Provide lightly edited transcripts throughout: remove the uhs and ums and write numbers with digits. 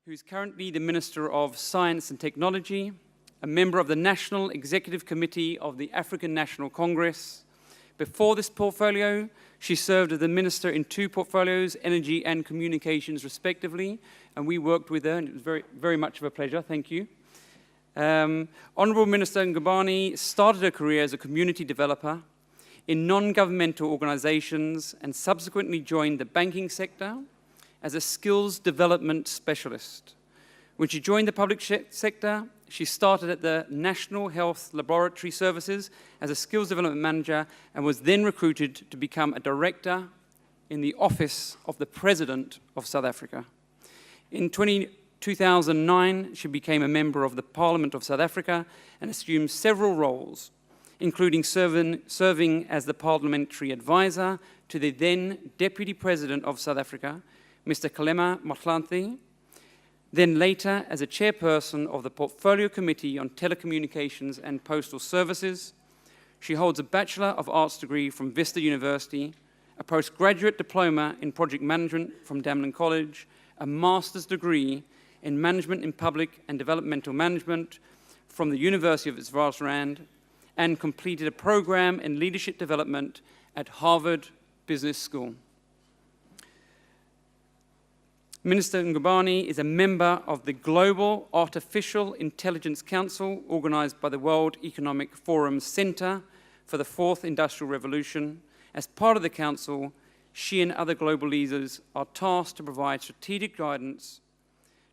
who's currently the Minister of Science and Technology, a member of the National Executive Committee of the African National Congress. Before this portfolio, she served as the Minister in 2 portfolios, Energy and Communications, respectively, and we worked with her, and it was very, very much of a pleasure. Thank you. Honourable Minister Ngubane started her career as a community developer in non-governmental organisations and subsequently joined the banking sector as a skills development specialist. When she joined the public sector, she started at the National Health Laboratory Services as a skills development manager and was then recruited to become a director in the office of the President of South Africa. In 2009, she became a member of the Parliament of South Africa and assumed several roles, including serving as the parliamentary advisor to the then Deputy President of South Africa, Mr. Kgalema Motlanthe, then later as a chairperson of the Portfolio Committee on Telecommunications and Postal Services. She holds a Bachelor of Arts degree from Vista University, a postgraduate diploma in project management from Damelin College, a master's degree in management in public and developmental management from the University of Witwatersrand, and completed a program in leadership development at Harvard Business School. Minister Ngubane is a member of the Global Artificial Intelligence Council, organized by the World Economic Forum's Center for the Fourth Industrial Revolution. As part of the council, she and other global leaders are tasked to provide strategic guidance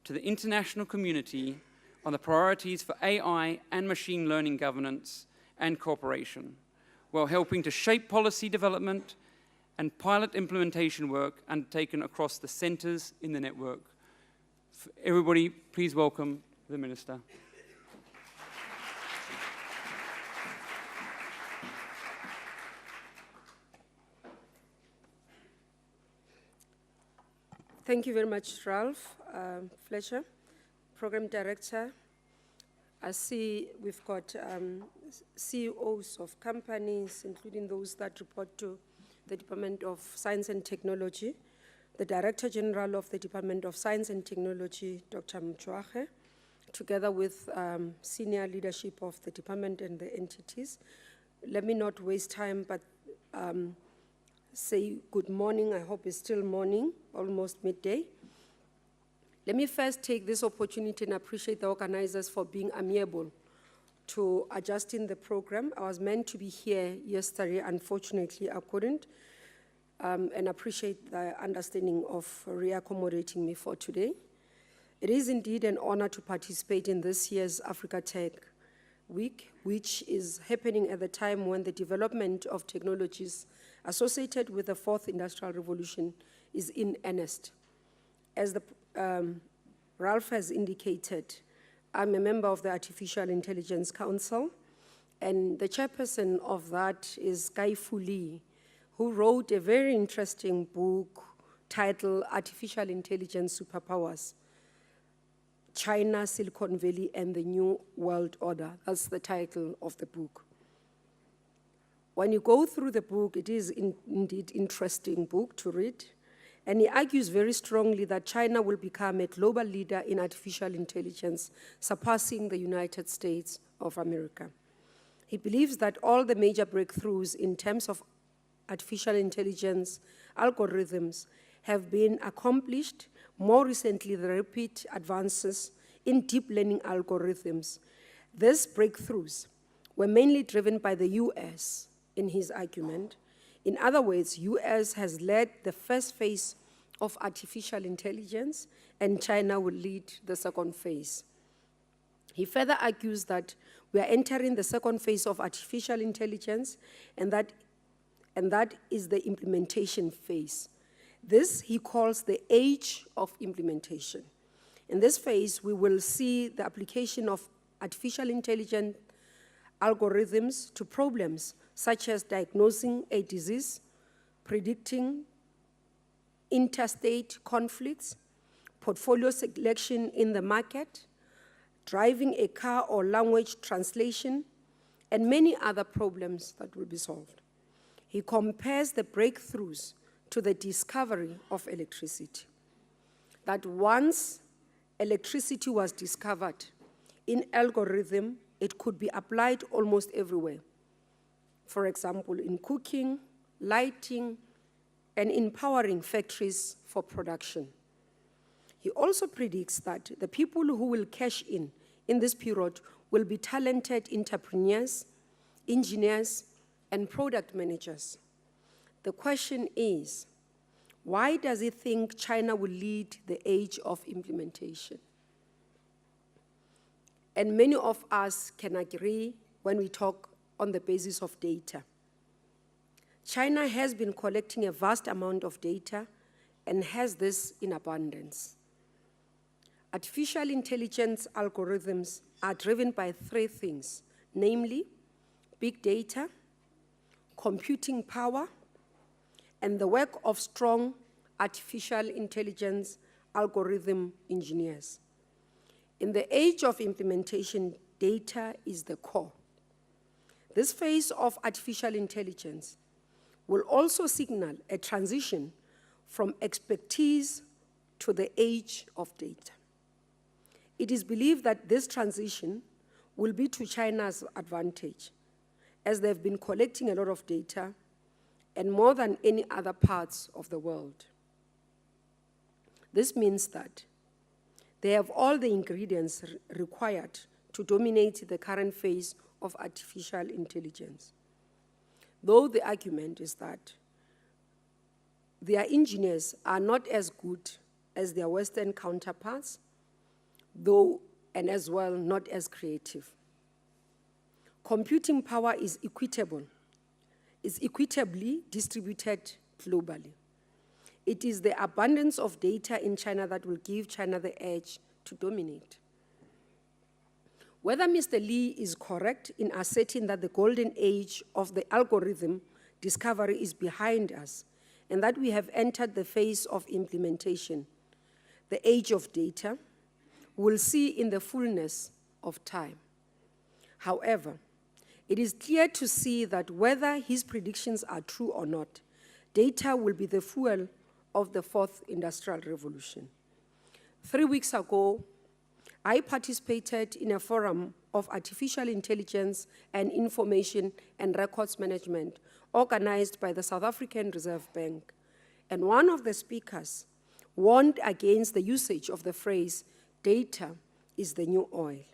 to the international community on the priorities for AI and machine learning governance and cooperation, while helping to shape policy development and pilot implementation work undertaken across the centers in the network. Everybody, please welcome the Minister. Thank you very much, Ralph Fletcher, Program Director. I see we've got CEOs of companies, including those that report to the Department of Science and Technology, the Director General of the Department of Science and Technology, Dr. Mchwakhe, together with senior leadership of the department and the entities. Let me not waste time, but say good morning. I hope it's still morning, almost midday. Let me first take this opportunity and appreciate the organizers for being amiable to adjusting the program. I was meant to be here yesterday. Unfortunately, I couldn't, and appreciate the understanding of reaccommodating me for today. It is indeed an honor to participate in this year's Africa Tech Week, which is happening at the time when the development of technologies associated with the Fourth Industrial Revolution is in earnest. As Ralph has indicated, I'm a member of the Artificial Intelligence Council, and the chairperson of that is Kai-Fu Lee, who wrote a very interesting book titled Artificial Intelligence Superpowers, China, Silicon Valley, and the New World Order. That's the title of the book. When you go through the book, it is indeed an interesting book to read. And he argues very strongly that China will become a global leader in artificial intelligence, surpassing the United States of America. He believes that all the major breakthroughs in terms of artificial intelligence algorithms have been accomplished. More recently, the rapid advances in deep learning algorithms. These breakthroughs were mainly driven by the US, in his argument. In other words, US has led the first phase of artificial intelligence, and China will lead the second phase. He further argues that we are entering the second phase of artificial intelligence, and that is the implementation phase. This he calls the age of implementation. In this phase, we will see the application of artificial intelligence algorithms to problems such as diagnosing a disease, predicting interstate conflicts, portfolio selection in the market, driving a car or language translation, and many other problems that will be solved. He compares the breakthroughs to the discovery of electricity. That once electricity was discovered, in algorithm, it could be applied almost everywhere. For example, in cooking, lighting, and in powering factories for production. He also predicts that the people who will cash in this period will be talented entrepreneurs, engineers, and product managers. The question is, why does he think China will lead the age of implementation? And many of us can agree when we talk on the basis of data. China has been collecting a vast amount of data and has this in abundance. Artificial intelligence algorithms are driven by three things, namely big data, computing power, and the work of strong artificial intelligence algorithm engineers. In the age of implementation, data is the core. This phase of artificial intelligence will also signal a transition from expertise to the age of data. It is believed that this transition will be to China's advantage, as they've been collecting a lot of data and more than any other parts of the world. This means that they have all the ingredients required to dominate the current phase of artificial intelligence. Though the argument is that their engineers are not as good as their Western counterparts, though, and as well, not as creative. Computing power is equitably distributed globally. It is the abundance of data in China that will give China the edge to dominate. Whether Mr. Li is correct in asserting that the golden age of the algorithm discovery is behind us and that we have entered the phase of implementation, the age of data, we'll see in the fullness of time. However, it is clear to see that whether his predictions are true or not, data will be the fuel of the fourth industrial revolution. 3 weeks ago, I participated in a forum of artificial intelligence and information and records management organized by the South African Reserve Bank. And one of the speakers warned against the usage of the phrase, data is the new oil.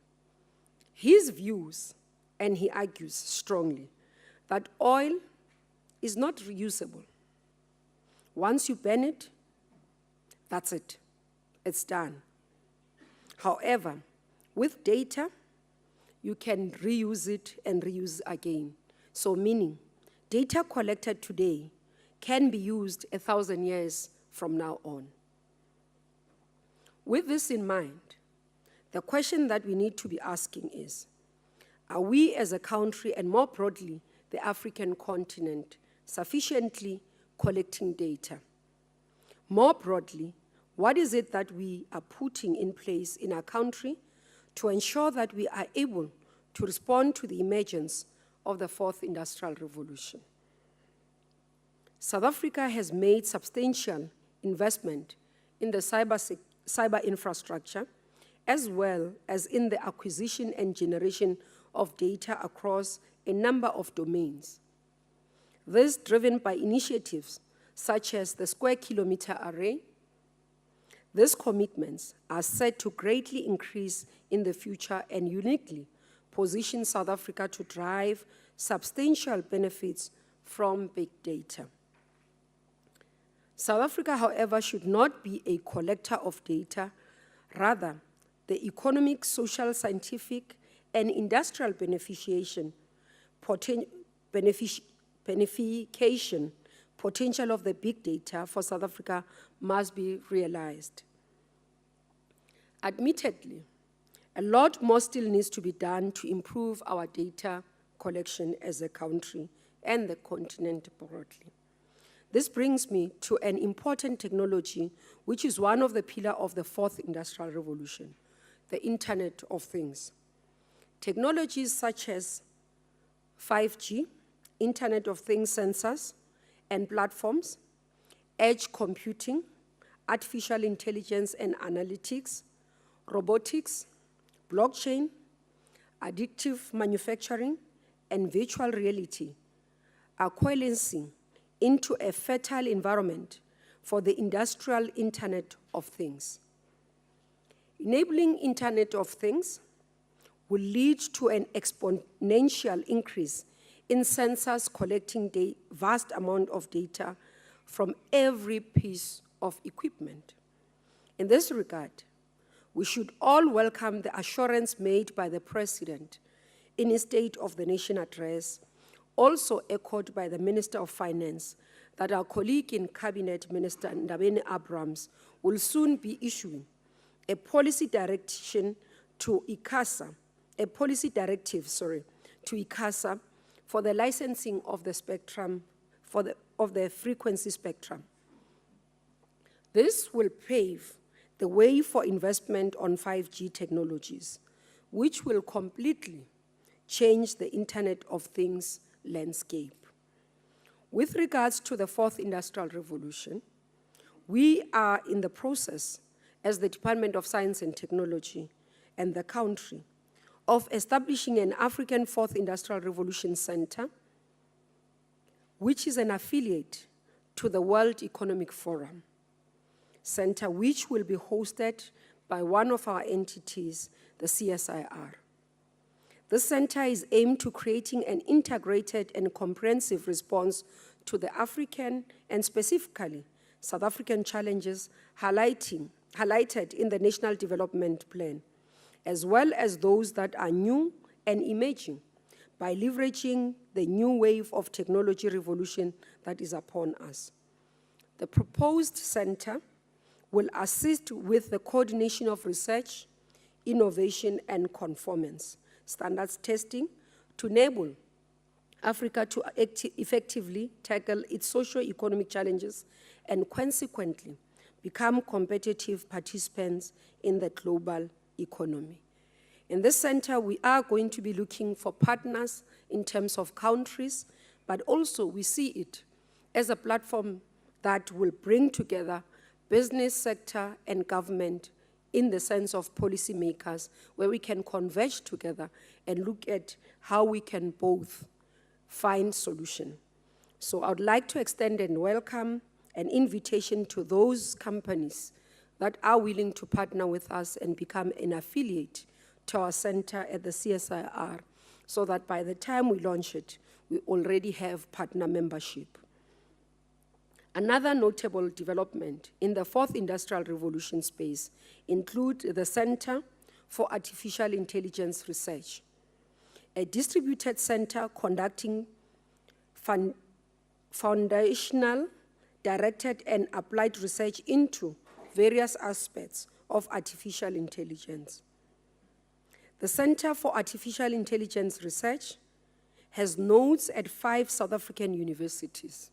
His views, and he argues strongly, that oil is not reusable. Once you burn it, that's it. It's done. However, with data, you can reuse it and reuse again. So meaning, data collected today can be used 1,000 years from now on. With this in mind, the question that we need to be asking is, are we as a country and more broadly the African continent sufficiently collecting data? More broadly, what is it that we are putting in place in our country to ensure that we are able to respond to the emergence of the fourth industrial revolution? South Africa has made substantial investment in the cyber infrastructure, as well as in the acquisition and generation of data across a number of domains. This driven by initiatives such as the Square Kilometre Array. These commitments are set to greatly increase in the future and uniquely position South Africa to drive substantial benefits from big data. South Africa, however, should not be a collector of data. Rather, the economic, social, scientific, and industrial beneficiation potential of the big data for South Africa must be realized. Admittedly, a lot more still needs to be done to improve our data collection as a country and the continent broadly. This brings me to an important technology, which is one of the pillars of the fourth industrial revolution, the Internet of Things. Technologies such as 5G, Internet of Things sensors and platforms, edge computing, artificial intelligence and analytics, robotics, blockchain, additive manufacturing, and virtual reality are coalescing into a fertile environment for the industrial Internet of Things. Enabling Internet of Things will lead to an exponential increase in sensors collecting vast amount of data from every piece of equipment. In this regard, we should all welcome the assurance made by the President in his State of the Nation address, also echoed by the Minister of Finance, that our colleague in Cabinet, Minister Ndabeni-Abrahams, will soon be issuing a policy directive to ICASA for the licensing of the spectrum, of the frequency spectrum. This will pave the way for investment on 5G technologies, which will completely change the Internet of Things landscape. With regards to the fourth industrial revolution, we are in the process, as the Department of Science and Technology and the country, of establishing an African Fourth Industrial Revolution Center, which is an affiliate to the World Economic Forum Center, which will be hosted by one of our entities, the CSIR. This center is aimed to creating an integrated and comprehensive response to the African and specifically South African challenges highlighted in the National Development Plan, as well as those that are new and emerging, by leveraging the new wave of technology revolution that is upon us. The proposed center will assist with the coordination of research, innovation, and conformance standards testing to enable Africa to effectively tackle its socio-economic challenges and consequently become competitive participants in the global economy. In this center, we are going to be looking for partners in terms of countries, but also we see it as a platform that will bring together business sector and government in the sense of policymakers, where we can converge together and look at how we can both find solution. So I would like to extend and welcome an invitation to those companies that are willing to partner with us and become an affiliate to our center at the CSIR, so that by the time we launch it, we already have partner membership. Another notable development in the fourth industrial revolution space include the Center for Artificial Intelligence Research, a distributed center conducting foundational, directed, and applied research into various aspects of artificial intelligence. The Center for Artificial Intelligence Research has nodes at 5 South African universities,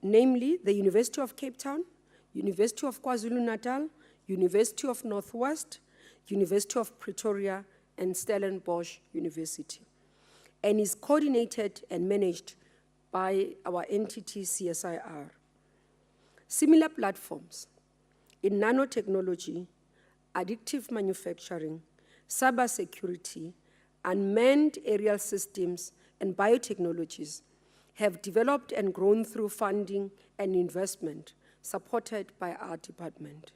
namely the University of Cape Town, University of KwaZulu-Natal, University of Northwest, University of Pretoria, and Stellenbosch University, and is coordinated and managed by our entity CSIR. Similar platforms in nanotechnology, additive manufacturing, cybersecurity, unmanned aerial systems, and biotechnologies have developed and grown through funding and investment supported by our department.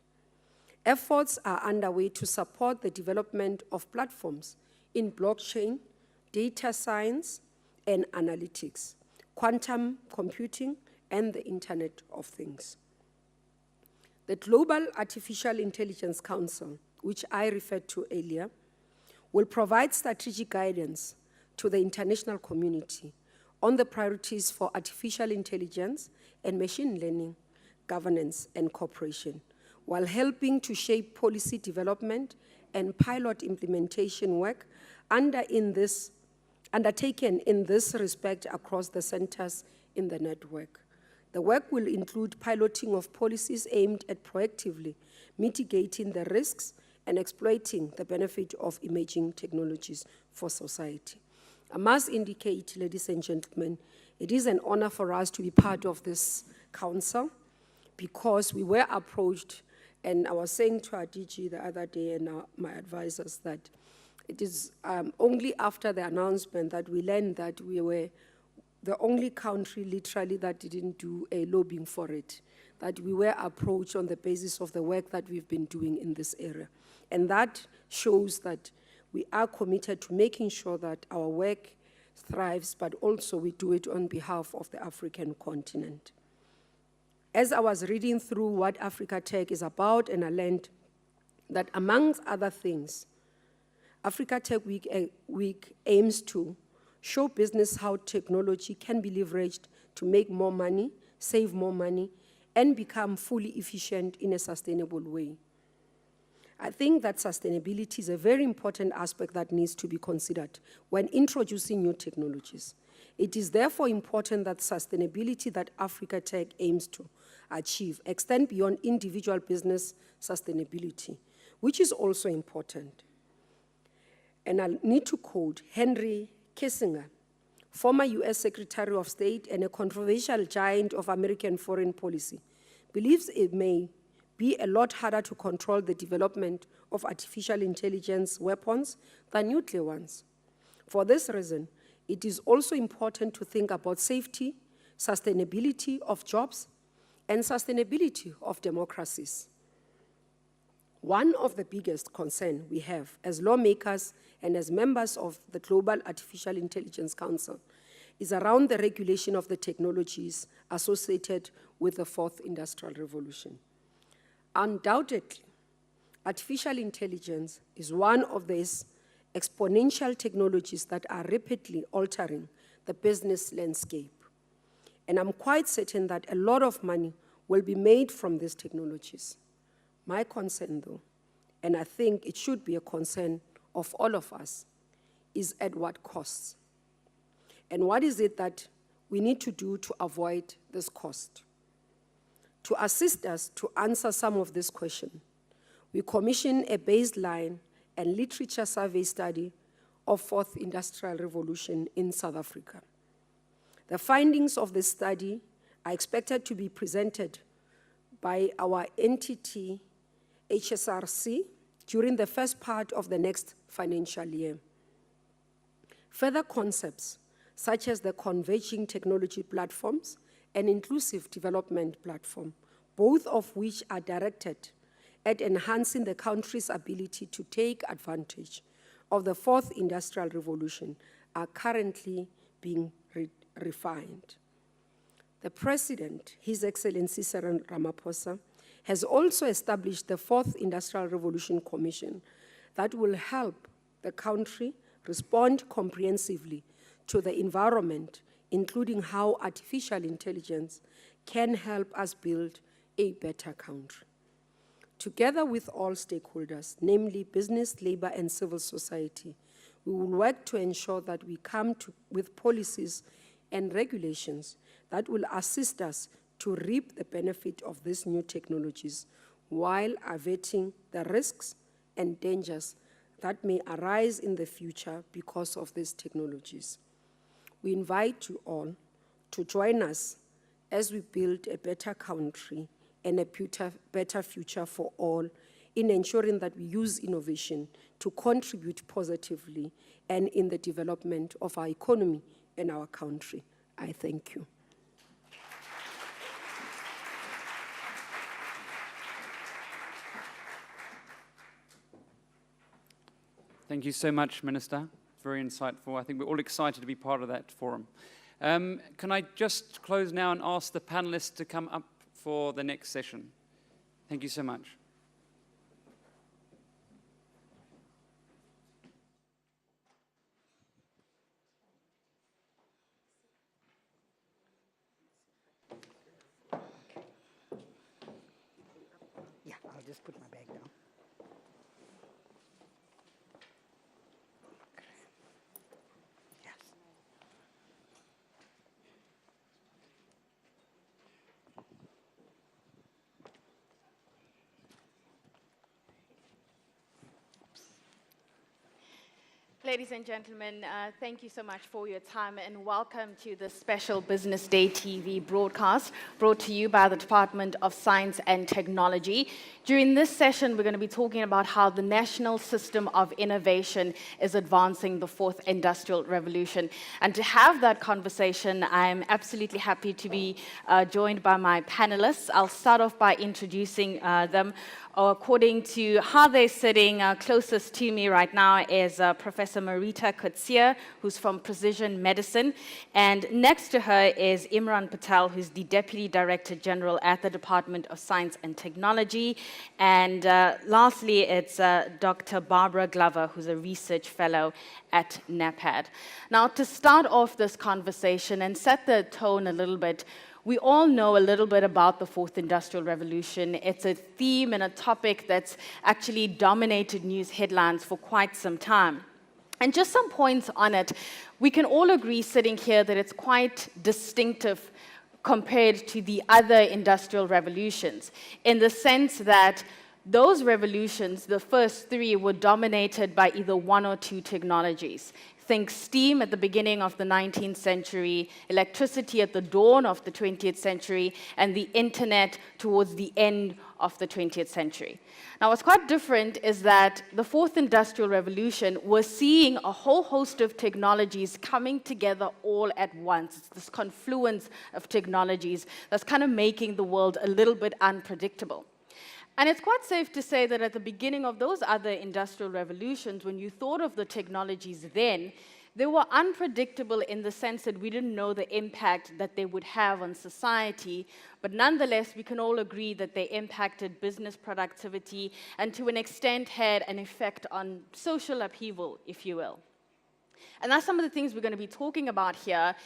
Efforts are underway to support the development of platforms in blockchain, data science, and analytics, quantum computing, and the Internet of Things. The Global Artificial Intelligence Council, which I referred to earlier, will provide strategic guidance to the international community on the priorities for artificial intelligence and machine learning, governance, and cooperation, while helping to shape policy development and pilot implementation work undertaken in this respect across the centers in the network. The work will include piloting of policies aimed at proactively mitigating the risks and exploiting the benefit of emerging technologies for society. I must indicate, ladies and gentlemen, it is an honor for us to be part of this council, because we were approached And I was saying to our DG the other day and my advisors that it is only after the announcement that we learned that we were the only country literally that didn't do a lobbying for it, that we were approached on the basis of the work that we've been doing in this area. And that shows that we are committed to making sure that our work thrives, but also we do it on behalf of the African continent. As I was reading through what Africa Tech is about, and I learned that amongst other things, Africa Tech Week aims to show business how technology can be leveraged to make more money, save more money, and become fully efficient in a sustainable way. I think that sustainability is a very important aspect that needs to be considered when introducing new technologies. It is therefore important that sustainability that Africa Tech aims to achieve extend beyond individual business sustainability, which is also important. And I need to quote Henry Kissinger, former US Secretary of State and a controversial giant of American foreign policy, believes it may be a lot harder to control the development of artificial intelligence weapons than nuclear ones. For this reason, it is also important to think about safety, sustainability of jobs, and sustainability of democracies. One of the biggest concerns we have as lawmakers and as members of the Global Artificial Intelligence Council is around the regulation of the technologies associated with the fourth industrial revolution. Undoubtedly, artificial intelligence is one of these exponential technologies that are rapidly altering the business landscape. And I'm quite certain that a lot of money will be made from these technologies. My concern, though, and I think it should be a concern of all of us, is at what cost? And what is it that we need to do to avoid this cost? To assist us to answer some of this question, we commissioned a baseline and literature survey study of fourth industrial revolution in South Africa. The findings of this study are expected to be presented by our entity, HSRC, during the first part of the next financial year. Further concepts, such as the converging technology platforms and inclusive development platform, both of which are directed at enhancing the country's ability to take advantage of the fourth industrial revolution, are currently being refined. The President, His Excellency Cyril Ramaphosa, has also established the Fourth Industrial Revolution Commission that will help the country respond comprehensively to the environment, including how artificial intelligence can help us build a better country. Together with all stakeholders, namely business, labor, and civil society, we will work to ensure that we come with policies and regulations that will assist us to reap the benefit of these new technologies while averting the risks and dangers that may arise in the future because of these technologies. We invite you all to join us as we build a better country and a better future for all in ensuring that we use innovation to contribute positively and in the development of our economy and our country. I thank you. Thank you so much, Minister. Very insightful. I think we're all excited to be part of that forum. Can I just close now and ask the panelists to come up for the next session? Thank you so much. Yeah, I'll just put my bag down. Yes. Ladies and gentlemen, thank you so much for your time and welcome to the special Business Day TV broadcast brought to you by the Department of Science and Technology. During this session, we're going to be talking about how the National System of Innovation is advancing the fourth industrial revolution. And to have that conversation, I'm absolutely happy to be joined by my panelists. I'll start off by introducing them. According to how they're sitting, closest to me right now is Professor Marita Coetzee, who's from Precision Medicine. And next to her is Imran Patel, who's the Deputy Director General at the Department of Science and Technology. And lastly, it's Dr. Barbara Glover, who's a Research Fellow at NAPAD. Now, to start off this conversation and set the tone a little bit, we all know a little bit about the fourth industrial revolution. It's a theme and a topic that's actually dominated news headlines for quite some time. And just some points on it. We can all agree sitting here that it's quite distinctive compared to the other industrial revolutions, in the sense that those revolutions, the first three, were dominated by either one or two technologies. Think steam at the beginning of the 19th century, electricity at the dawn of the 20th century, and the internet towards the end of the 20th century. Now, what's quite different is that the fourth industrial revolution was seeing a whole host of technologies coming together all at once. It's this confluence of technologies that's kind of making the world a little bit unpredictable. And it's quite safe to say that at the beginning of those other industrial revolutions, when you thought of the technologies then, they were unpredictable in the sense that we didn't know the impact that they would have on society, but nonetheless, we can all agree that they impacted business productivity and to an extent had an effect on social upheaval, if you will. And that's some of the things we're going to be talking about here.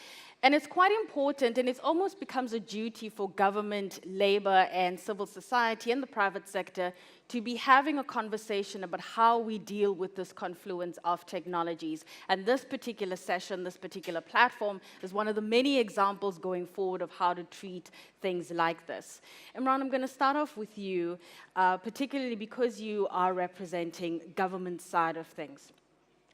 And it's quite important, and it almost becomes a duty for government, labor, and civil society and the private sector to be having a conversation about how we deal with this confluence of technologies. And this particular session, this particular platform, is one of the many examples going forward of how to treat things like this. Imran, I'm going to start off with you, particularly because you are representing government side of things.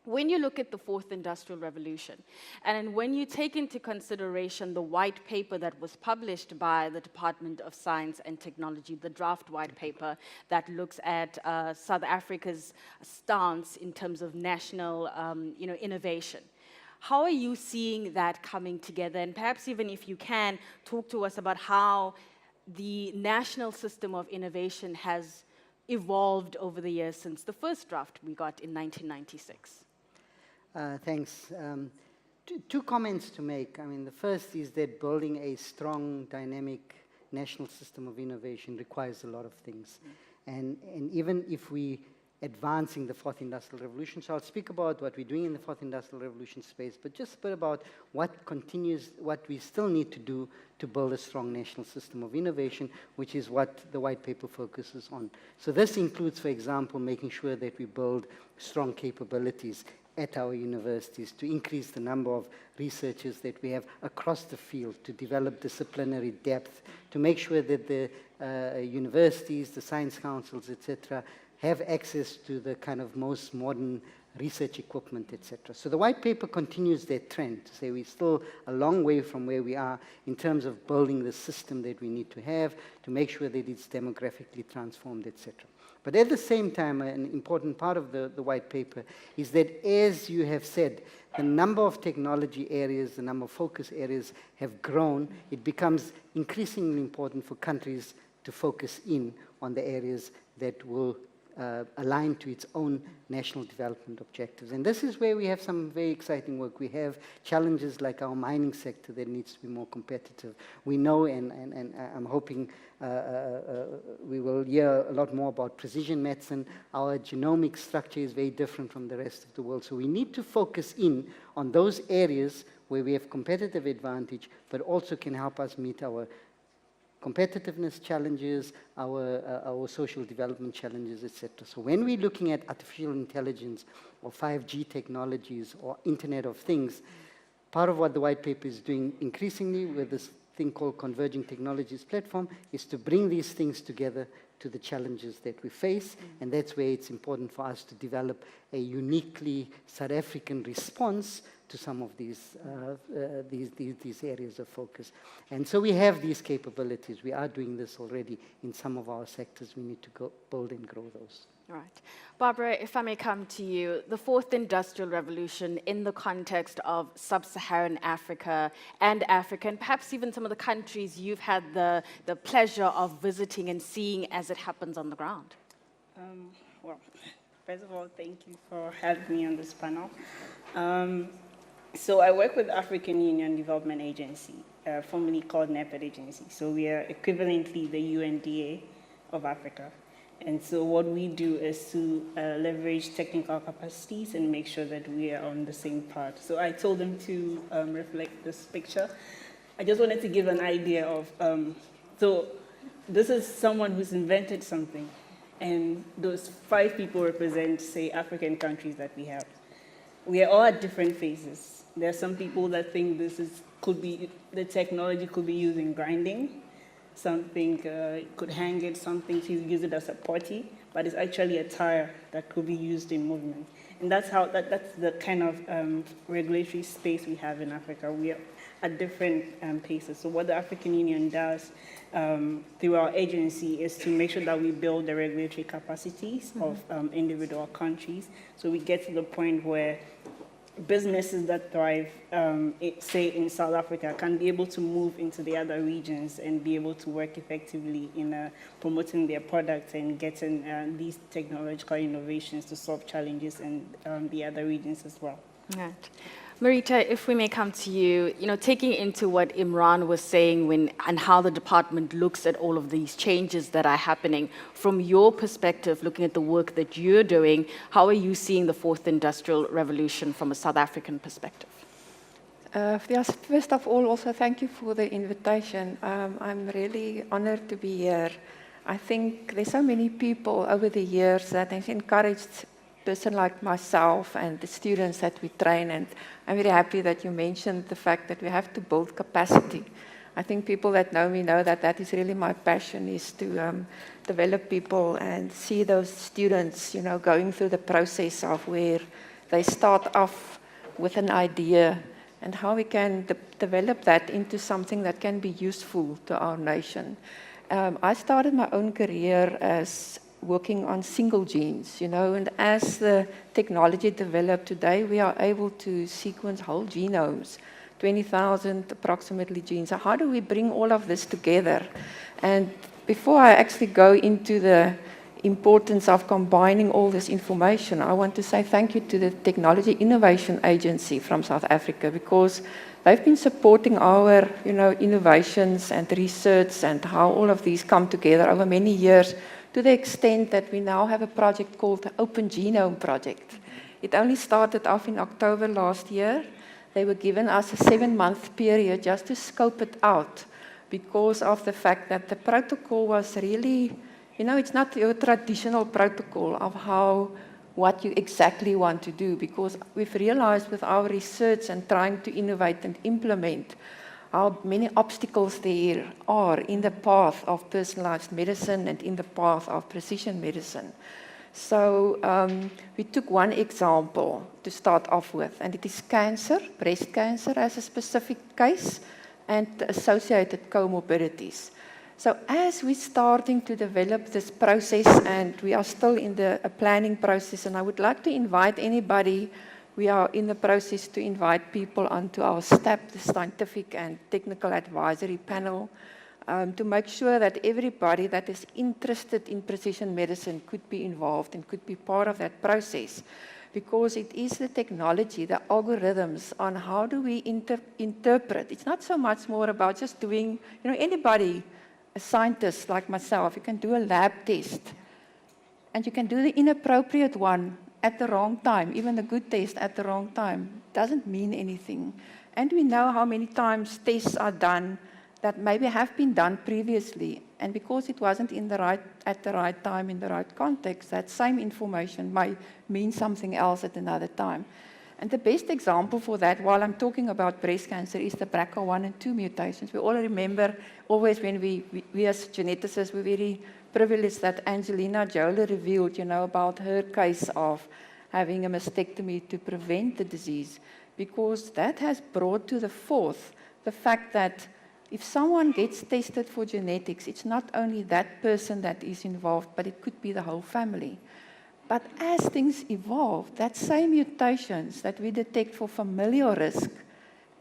When you look at the fourth industrial revolution, and when you take into consideration the white paper that was published by the Department of Science and Technology, the draft white paper that looks at South Africa's stance in terms of national innovation, how are you seeing that coming together? And perhaps even if you can, talk to us about how the national system of innovation has evolved over the years since the first draft we got in 1996. Thanks. Two comments to make. I mean, the first is that building a strong, dynamic national system of innovation requires a lot of things. And even if we advancing the fourth industrial revolution, so I'll speak about what we're doing in the fourth industrial revolution space, but just a bit about what we still need to do to build a strong national system of innovation, which is what the white paper focuses on. So this includes, for example, making sure that we build strong capabilities at our universities to increase the number of researchers that we have across the field, to develop disciplinary depth, to make sure that the universities, the science councils, etc., have access to the kind of most modern research equipment, etc. So the white paper continues that trend to say we're still a long way from where we are in terms of building the system that we need to have to make sure that it's demographically transformed, etc. But at the same time, an important part of the white paper is that, as you have said, the number of technology areas, the number of focus areas have grown. It becomes increasingly important for countries to focus in on the areas that will align to its own national development objectives. And this is where we have some very exciting work. We have challenges like our mining sector that needs to be more competitive. We know, and I'm hoping we will hear a lot more about precision medicine. Our genomic structure is very different from the rest of the world. So we need to focus in on those areas where we have competitive advantage, but also can help us meet our competitiveness challenges, our social development challenges, etc. So when we're looking at artificial intelligence or 5G technologies or Internet of Things, part of what the white paper is doing increasingly with this thing called Converging Technologies Platform is to bring these things together to the challenges that we face, and that's where it's important for us to develop a uniquely South African response to some of these areas of focus. And so we have these capabilities. We are doing this already in some of our sectors. We need to go build and grow those. All right. Barbara, if I may come to you, the fourth industrial revolution in the context of sub-Saharan Africa and Africa, and perhaps even some of the countries you've had the pleasure of visiting and seeing as it happens on the ground. Well, first of all, thank you for having me on this panel. So I work with African Union Development Agency, formerly called NEPAD Agency. So we are equivalently the UNDA of Africa. And so what we do is to leverage technical capacities and make sure that we are on the same path. So I told them to reflect this picture. I just wanted to give an idea of, so this is someone who's invented something. And those 5 people represent, say, African countries that we have. We are all at different phases. There are some people that think the technology could be used in grinding. Something could hang it, something to use it as a potty, but it's actually a tire that could be used in movement. And that's the kind of regulatory space we have in Africa. We are at different paces. So what the African Union does through our agency is to make sure that we build the regulatory capacities of individual countries. So we get to the point where businesses that thrive, say in South Africa, can be able to move into the other regions and be able to work effectively in promoting their products and getting these technological innovations to solve challenges in the other regions as well. Right. Marita, if we may come to you, taking into what Imran was saying and how the department looks at all of these changes that are happening, from your perspective, looking at the work that you're doing, how are you seeing the fourth industrial revolution from a South African perspective? Yes, first of all, also thank you for the invitation. I'm really honored to be here. I think there's so many people over the years that have encouraged person like myself and the students that we train, and I'm very happy that you mentioned the fact that we have to build capacity. I think people that know me know that that is really my passion, is to develop people and see those students, going through the process of where they start off with an idea and how we can develop that into something that can be useful to our nation. I started my own career as working on single genes, and as the technology developed today, we are able to sequence whole genomes, 20,000 approximately genes. So how do we bring all of this together? And before I actually go into the importance of combining all this information, I want to say thank you to the Technology Innovation Agency from South Africa, because they've been supporting our, innovations and research and how all of these come together over many years, to the extent that we now have a project called the Open Genome Project. It only started off in October last year. They were given us a 7-month period just to scope it out, because of the fact that the protocol was really, it's not your traditional protocol of what you exactly want to do, because we've realized with our research and trying to innovate and implement how many obstacles there are in the path of personalized medicine and in the path of precision medicine. So we took one example to start off with, and it is cancer, breast cancer as a specific case, and associated comorbidities. So as we're starting to develop this process, and we are still in the planning process, and I would like to invite anybody. We are in the process to invite people onto our STAP, the Scientific and Technical Advisory Panel, to make sure that everybody that is interested in precision medicine could be involved and could be part of that process. Because it is the technology, the algorithms on how do we interpret. It's not so much more about just doing, anybody, a scientist like myself, you can do a lab test, and you can do the inappropriate one at the wrong time. Even a good test at the wrong time doesn't mean anything. And we know how many times tests are done that maybe have been done previously, and because it wasn't at the right time, in the right context, that same information might mean something else at another time. And the best example for that, while I'm talking about breast cancer, is the BRCA1 and 2 mutations. We all remember always when we as geneticists, we're very privilege that Angelina Jolie revealed, about her case of having a mastectomy to prevent the disease, because that has brought to the forth the fact that if someone gets tested for genetics, it's not only that person that is involved, but it could be the whole family. But as things evolve, that same mutations that we detect for familial risk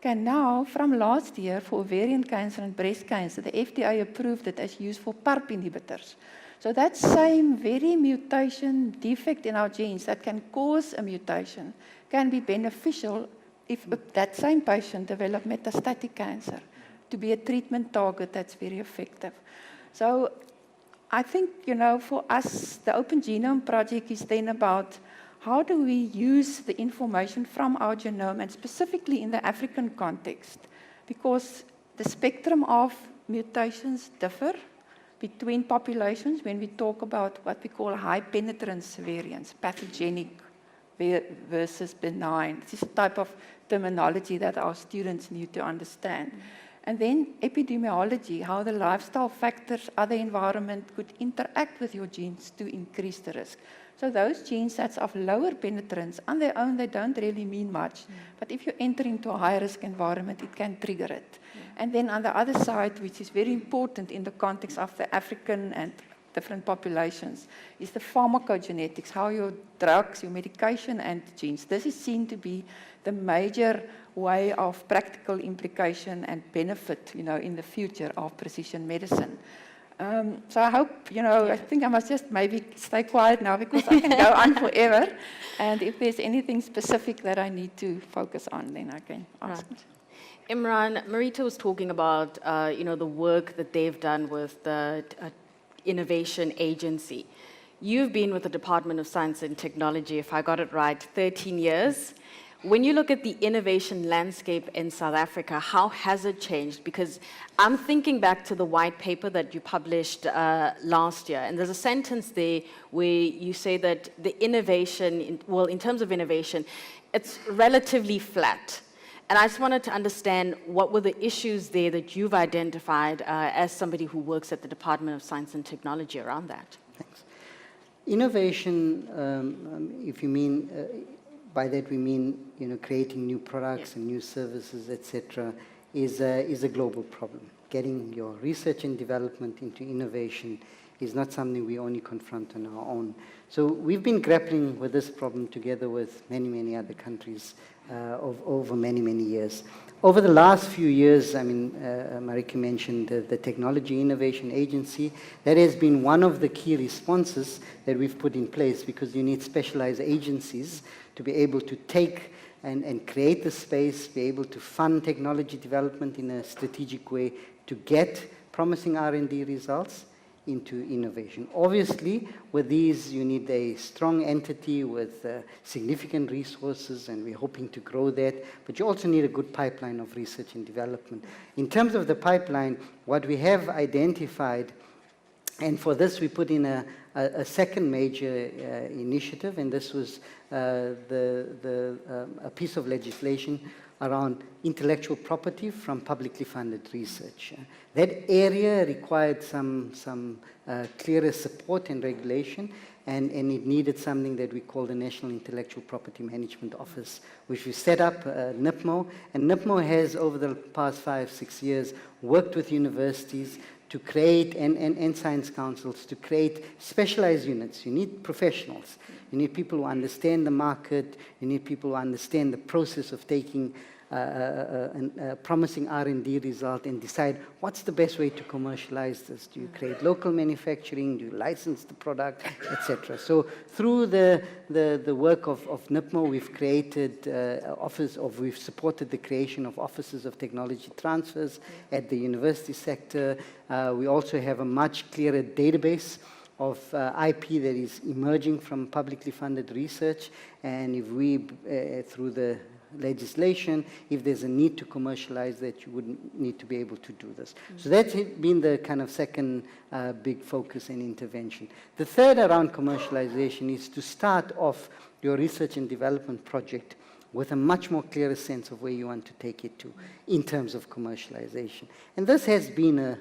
can now, from last year, for ovarian cancer and breast cancer, the FDA approved it as used for PARP inhibitors. So that same very mutation defect in our genes that can cause a mutation can be beneficial if that same patient develops metastatic cancer, to be a treatment target that's very effective. So I think, for us, the Open Genome Project is then about how do we use the information from our genome, and specifically in the African context, because the spectrum of mutations differ between populations when we talk about what we call high penetrance variants, pathogenic versus benign. This is a type of terminology that our students need to understand. And then epidemiology, how the lifestyle factors, other environment could interact with your genes to increase the risk. So those genes that's of lower penetrance, on their own, they don't really mean much. But if you enter into a high-risk environment, it can trigger it. And then on the other side, which is very important in the context of the African and different populations, is the pharmacogenetics, how your drugs, your medication and genes. This is seen to be the major way of practical implication and benefit, in the future of precision medicine. So I hope, I think I must just maybe stay quiet now because I can go on forever. And if there's anything specific that I need to focus on, then I can ask. Right. Imran, Marita was talking about, the work that they've done with the Innovation Agency. You've been with the Department of Science and Technology, if I got it right, 13 years. When you look at the innovation landscape in South Africa, how has it changed? Because I'm thinking back to the white paper that you published last year, and there's a sentence there where you say that the innovation, in terms of innovation, it's relatively flat. And I just wanted to understand what were the issues there that you've identified as somebody who works at the Department of Science and Technology around that. Thanks. Innovation, if you mean, by that we mean, creating new products and new services, etc., is a global problem. Getting your research and development into innovation is not something we only confront on our own. So we've been grappling with this problem together with many, many other countries over many, many years. Over the last few years, Marika mentioned the Technology Innovation Agency. That has been one of the key responses that we've put in place, because you need specialized agencies to be able to take and create the space, be able to fund technology development in a strategic way to get promising R&D results into innovation. Obviously, with these, you need a strong entity with significant resources, and we're hoping to grow that, but you also need a good pipeline of research and development. In terms of the pipeline, what we have identified, and for this we put in a second major initiative, and this was a piece of legislation around intellectual property from publicly funded research. That area required some clearer support and regulation, and it needed something that we call the National Intellectual Property Management Office, which we set up, NIPMO, and NIPMO has, over the past 5-6 years, worked with universities to create, and science councils, to create specialized units. You need professionals. You need people who understand the market. You need people who understand the process of taking a promising R&D result and decide what's the best way to commercialize this. Do you create local manufacturing? Do you license the product, etc.? So through the work of NIPMO, we've created we've supported the creation of offices of technology transfers at the university sector. We also have a much clearer database of IP that is emerging from publicly funded research, and if we, through the legislation, if there's a need to commercialize that, you would need to be able to do this. So that's been the kind of second big focus and intervention. The third around commercialization is to start off your research and development project with a much more clearer sense of where you want to take it to in terms of commercialization. And this has been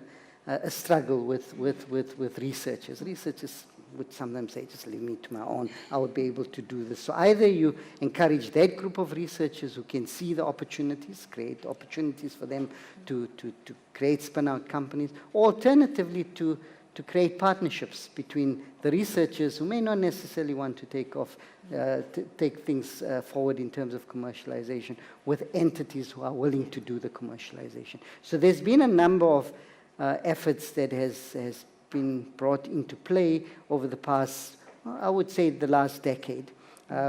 a struggle with researchers. Researchers would sometimes say, just leave me to my own, I would be able to do this. So either you encourage that group of researchers who can see the opportunities, create opportunities for them to create spin-out companies, or alternatively to create partnerships between the researchers who may not necessarily want to take things forward in terms of commercialization with entities who are willing to do the commercialization. So there's been a number of efforts that has been brought into play over the past, I would say the last decade,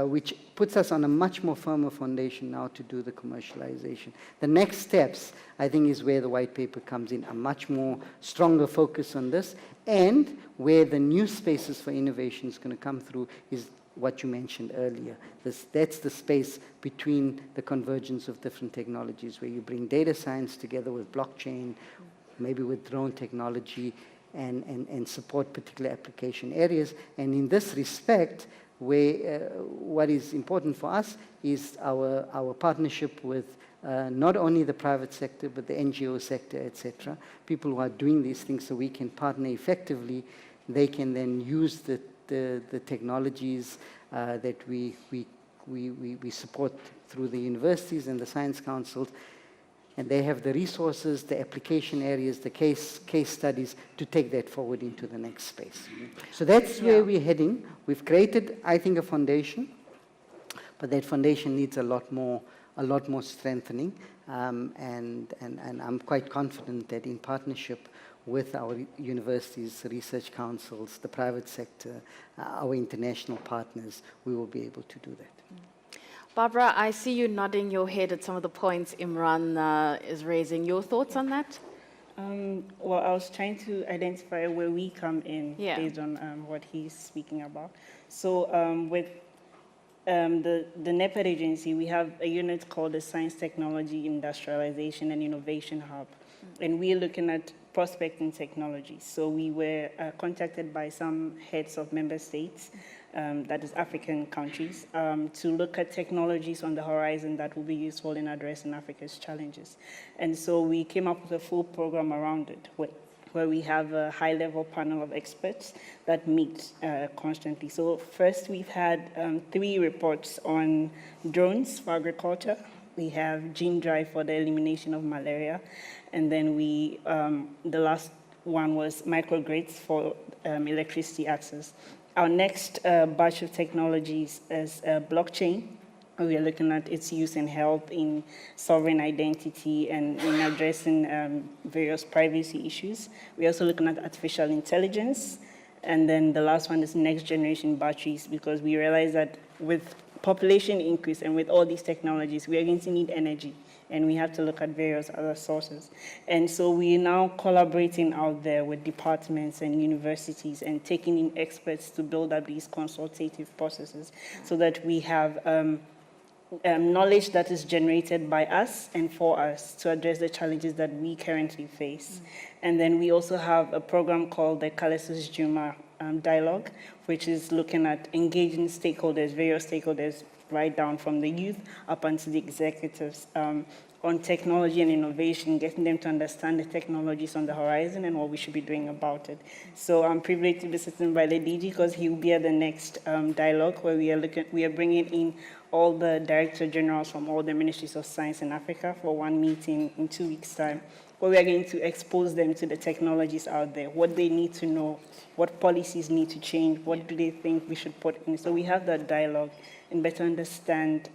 which puts us on a much more firmer foundation now to do the commercialization. The next steps, I think, is where the white paper comes in, a much more stronger focus on this, and where the new spaces for innovation is going to come through is what you mentioned earlier. That's the space between the convergence of different technologies, where you bring data science together with blockchain, maybe with drone technology, and support particular application areas. And in this respect, what is important for us is our partnership with not only the private sector, but the NGO sector, etc. People who are doing these things, so we can partner effectively. They can then use the technologies that we support through the universities and the science councils, and they have the resources, the application areas, the case studies to take that forward into the next space. So that's where we're heading. We've created, I think, a foundation, but that foundation needs a lot more strengthening. And I'm quite confident that in partnership with our universities, research councils, the private sector, our international partners, we will be able to do that. Barbara, I see you nodding your head at some of the points Imran is raising. Your thoughts on that? Well, I was trying to identify where we come in based on what he's speaking about. So with the NEPAD agency, we have a unit called the Science, Technology, Industrialization and Innovation Hub. And we're looking at prospecting technology. So we were contacted by some heads of member states, that is African countries, to look at technologies on the horizon that will be useful in addressing Africa's challenges. And so we came up with a full program around it, where we have a high-level panel of experts that meet constantly. So first, we've had 3 reports on drones for agriculture. We have Gene Drive for the elimination of malaria. And then the last one was microgrids for electricity access. Our next batch of technologies is blockchain. We are looking at its use in health, in sovereign identity, and in addressing various privacy issues. We're also looking at artificial intelligence. And then the last one is next generation batteries, because we realize that with population increase and with all these technologies, we are going to need energy. And we have to look at various other sources. And so we are now collaborating out there with departments and universities and taking in experts to build up these consultative processes so that we have knowledge that is generated by us and for us to address the challenges that we currently face. And then we also have a program called the Kalesus Juma Dialogue, which is looking at engaging stakeholders, various stakeholders, right down from the youth up until the executives, on technology and innovation, getting them to understand the technologies on the horizon and what we should be doing about it. So I'm privileged to be sitting by the DG because he will be at the next dialogue, where we are bringing in all the director generals from all the ministries of science in Africa for one meeting in 2 weeks' time, where we are going to expose them to the technologies out there, what they need to know, what policies need to change, what do they think we should put in. So we have that dialogue and better understand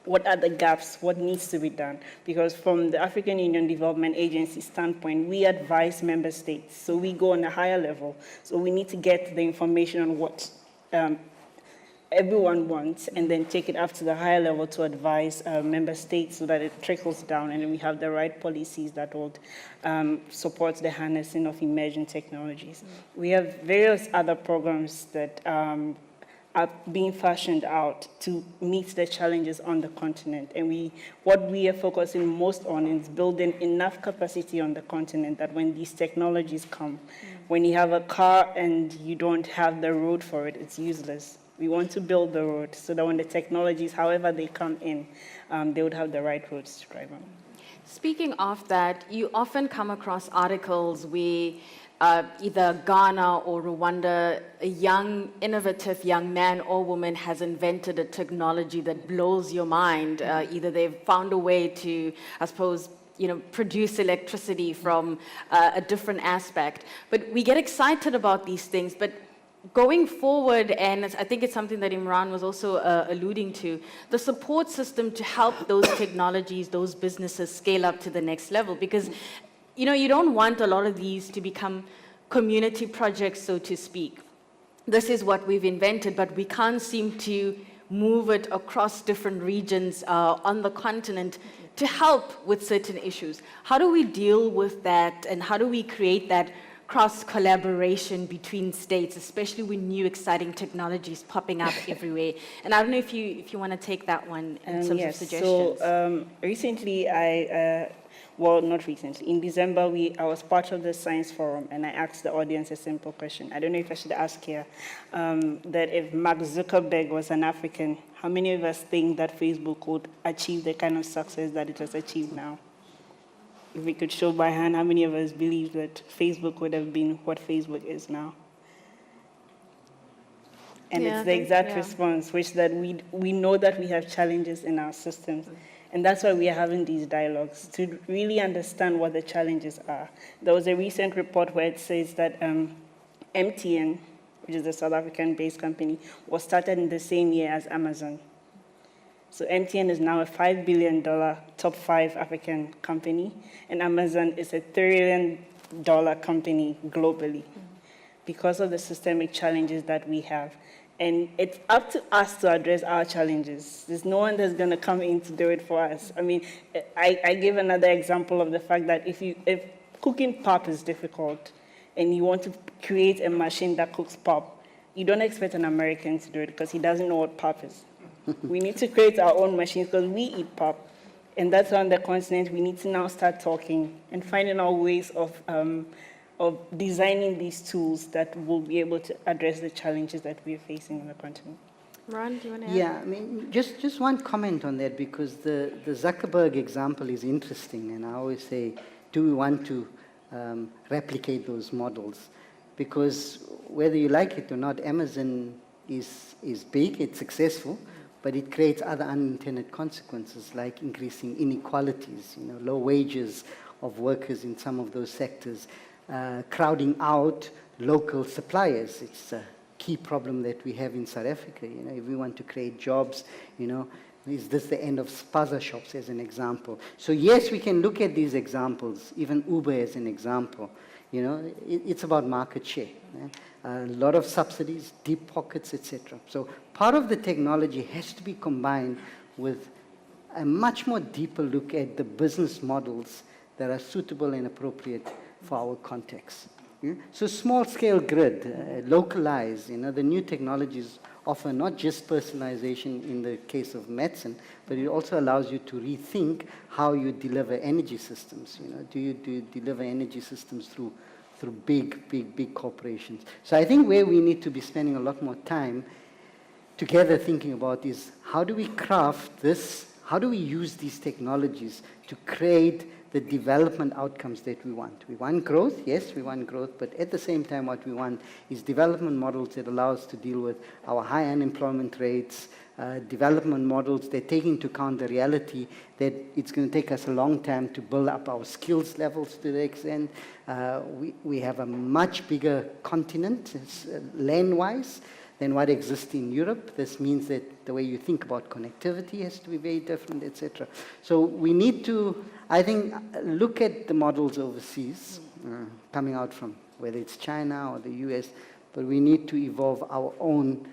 what are the gaps, what needs to be done. Because from the African Union Development Agency standpoint, we advise member states. So we go on a higher level. So we need to get the information on what everyone wants and then take it up to the higher level to advise member states so that it trickles down and we have the right policies that would support the harnessing of emerging technologies. We have various other programs that are being fashioned out to meet the challenges on the continent. And what we are focusing most on is building enough capacity on the continent that when these technologies come, when you have a car and you don't have the road for it, it's useless. We want to build the road so that when the technologies, however they come in, they would have the right roads to drive on. Speaking of that, you often come across articles where either Ghana or Rwanda, a young, innovative young man or woman has invented a technology that blows your mind. Either they've found a way to, I suppose, produce electricity from a different aspect. But we get excited about these things, but going forward, and I think it's something that Imran was also alluding to, the support system to help those technologies, those businesses scale up to the next level, because you don't want a lot of these to become community projects, so to speak. This is what we've invented, but we can't seem to move it across different regions on the continent to help with certain issues. How do we deal with that, and how do we create that cross-collaboration between states, especially with new exciting technologies popping up everywhere? And I don't know if you want to take that one in terms of suggestions. So recently well, not recently, in December, I was part of the Science Forum, and I asked the audience a simple question. I don't know if I should ask here, that if Mark Zuckerberg was an African, how many of us think that Facebook would achieve the kind of success that it has achieved now? If we could show by hand, how many of us believe that Facebook would have been what Facebook is now? And it's the exact response, which that we know that we have challenges in our systems. And that's why we are having these dialogues, to really understand what the challenges are. There was a recent report where it says that MTN, which is a South African-based company, was started in the same year as Amazon. So MTN is now a $5 billion top 5 African company, and Amazon is a $1 trillion company globally because of the systemic challenges that we have. And it's up to us to address our challenges. There's no one that's going to come in to do it for us. I mean, I give another example of the fact that if cooking pap is difficult and you want to create a machine that cooks pap, you don't expect an American to do it because he doesn't know what pap is. We need to create our own machines because we eat pap. And that's on the continent. We need to now start talking and finding our ways of designing these tools that will be able to address the challenges that we're facing on the continent. Ron, do you want to add? Yeah, I mean, just one comment on that, because the Zuckerberg example is interesting, and I always say, do we want to replicate those models? Because whether you like it or not, Amazon is big, it's successful, but it creates other unintended consequences, like increasing inequalities, low wages of workers in some of those sectors, crowding out local suppliers. It's a key problem that we have in South Africa. If we want to create jobs, is this the end of spaza shops as an example? So yes, we can look at these examples, even Uber as an example. It's about market share. A lot of subsidies, deep pockets, etc. So part of the technology has to be combined with a much more deeper look at the business models that are suitable and appropriate for our context. So small-scale grid, localized, the new technologies offer not just personalization in the case of medicine, but it also allows you to rethink how you deliver energy systems. Do you deliver energy systems through big corporations? So I think where we need to be spending a lot more time together thinking about is, how do we craft this, how do we use these technologies to create the development outcomes that we want? We want growth, yes, we want growth, but at the same time what we want is development models that allow us to deal with our high unemployment rates, development models that take into account the reality that it's going to take us a long time to build up our skills levels to the extent. We have a much bigger continent, land-wise, than what exists in Europe. This means that the way you think about connectivity has to be very different, etc. So we need to, I think, look at the models overseas, coming out from whether it's China or the US, but we need to evolve our own,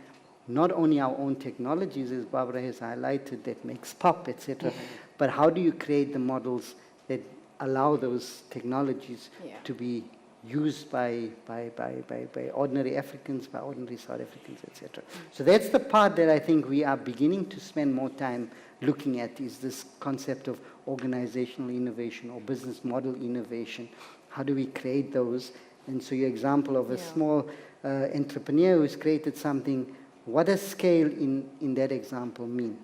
not only our own technologies, as Barbara has highlighted, that makes pop, etc., but how do you create the models that allow those technologies to be used by ordinary Africans, by ordinary South Africans, etc. So that's the part that I think we are beginning to spend more time looking at, is this concept of organizational innovation or business model innovation. How do we create those? And so your example of a small entrepreneur who's created something, what does scale in that example mean?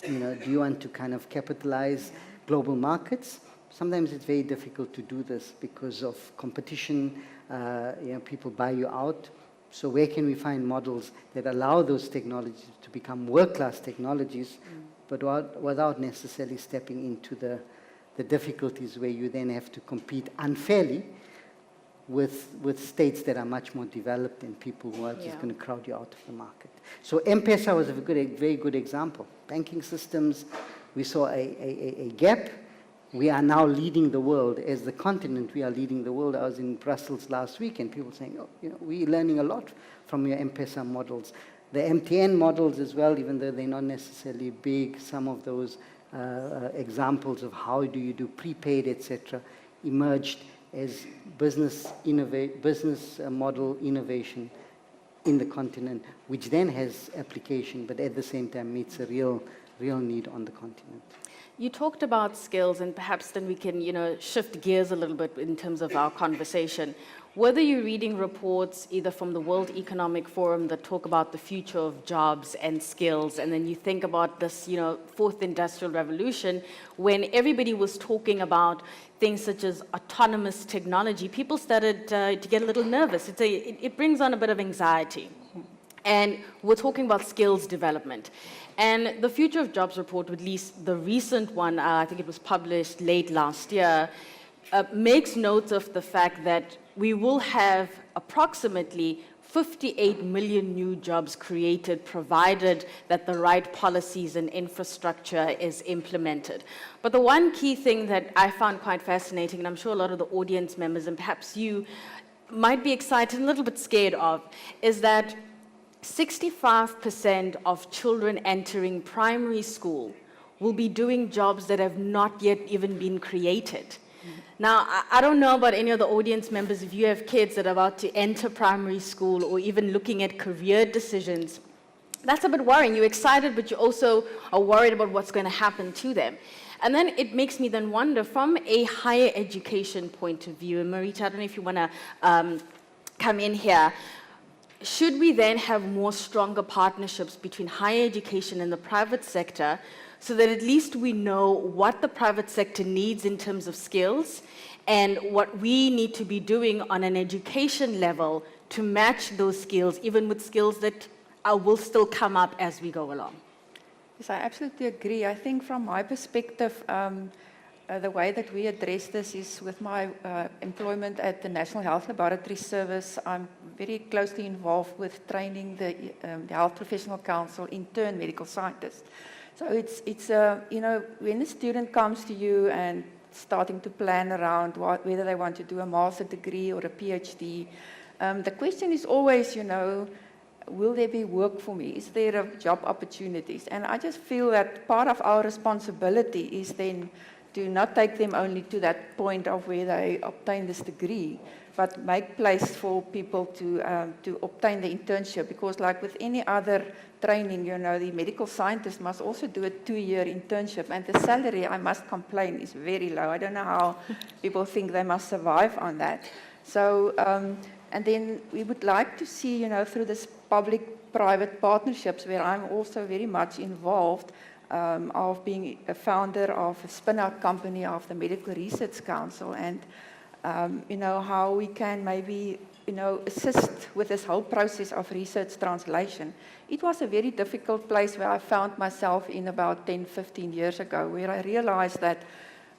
Do you want to kind of capitalize global markets? sometimes it's very difficult to do this because of competition. People buy you out. So where can we find models that allow those technologies to become world-class technologies, but without necessarily stepping into the difficulties where you then have to compete unfairly with states that are much more developed and people who are just going to crowd you out of the market. So M-Pesa was a very good example. Banking systems, we saw a gap. We are now leading the world. As the continent, we are leading the world. I was in Brussels last week and people saying, we're learning a lot from your M-Pesa models. The MTN models as well, even though they're not necessarily big, some of those examples of how do you do prepaid, etc., emerged as business model innovation in the continent, which then has application, but at the same time meets a real need on the continent. You talked about skills, and perhaps then we can, shift gears a little bit in terms of our conversation. Whether you're reading reports either from the World Economic Forum that talk about the future of jobs and skills, and then you think about this, fourth industrial revolution, when everybody was talking about things such as autonomous technology, people started to get a little nervous. It brings on a bit of anxiety. And we're talking about skills development. And the Future of Jobs report, at least the recent one, I think it was published late last year, makes note of the fact that we will have approximately 58 million new jobs created, provided that the right policies and infrastructure is implemented. But the one key thing that I found quite fascinating, and I'm sure a lot of the audience members, and perhaps you, might be excited and a little bit scared of, is that 65% of children entering primary school will be doing jobs that have not yet even been created. Now, I don't know about any of the audience members, if you have kids that are about to enter primary school or even looking at career decisions, that's a bit worrying. You're excited, but you also are worried about what's going to happen to them. And then it makes me then wonder, from a higher education point of view, and Marita, I don't know if you want to come in here, should we then have more stronger partnerships between higher education and the private sector so that at least we know what the private sector needs in terms of skills and what we need to be doing on an education level to match those skills, even with skills that will still come up as we go along? Yes, I absolutely agree. I think from my perspective, the way that we address this is with my employment at the National Health Laboratory Service. I'm very closely involved with training the Health Professional Council, intern medical scientists. So it's when a student comes to you and starting to plan around whether they want to do a master's degree or a PhD, the question is always, will there be work for me? Is there job opportunities? And I just feel that part of our responsibility is then to not take them only to that point of where they obtain this degree, but make place for people to obtain the internship. Because like with any other training, the medical scientist must also do a 2-year internship. And the salary, I must complain, is very low. I don't know how people think they must survive on that. So, and then we would like to see, through this public-private partnerships, where I'm also very much involved, of being a founder of a spin-out company of the Medical Research Council, and how we can maybe assist with this whole process of research translation. It was a very difficult place where I found myself in about 10-15 years ago, where I realized that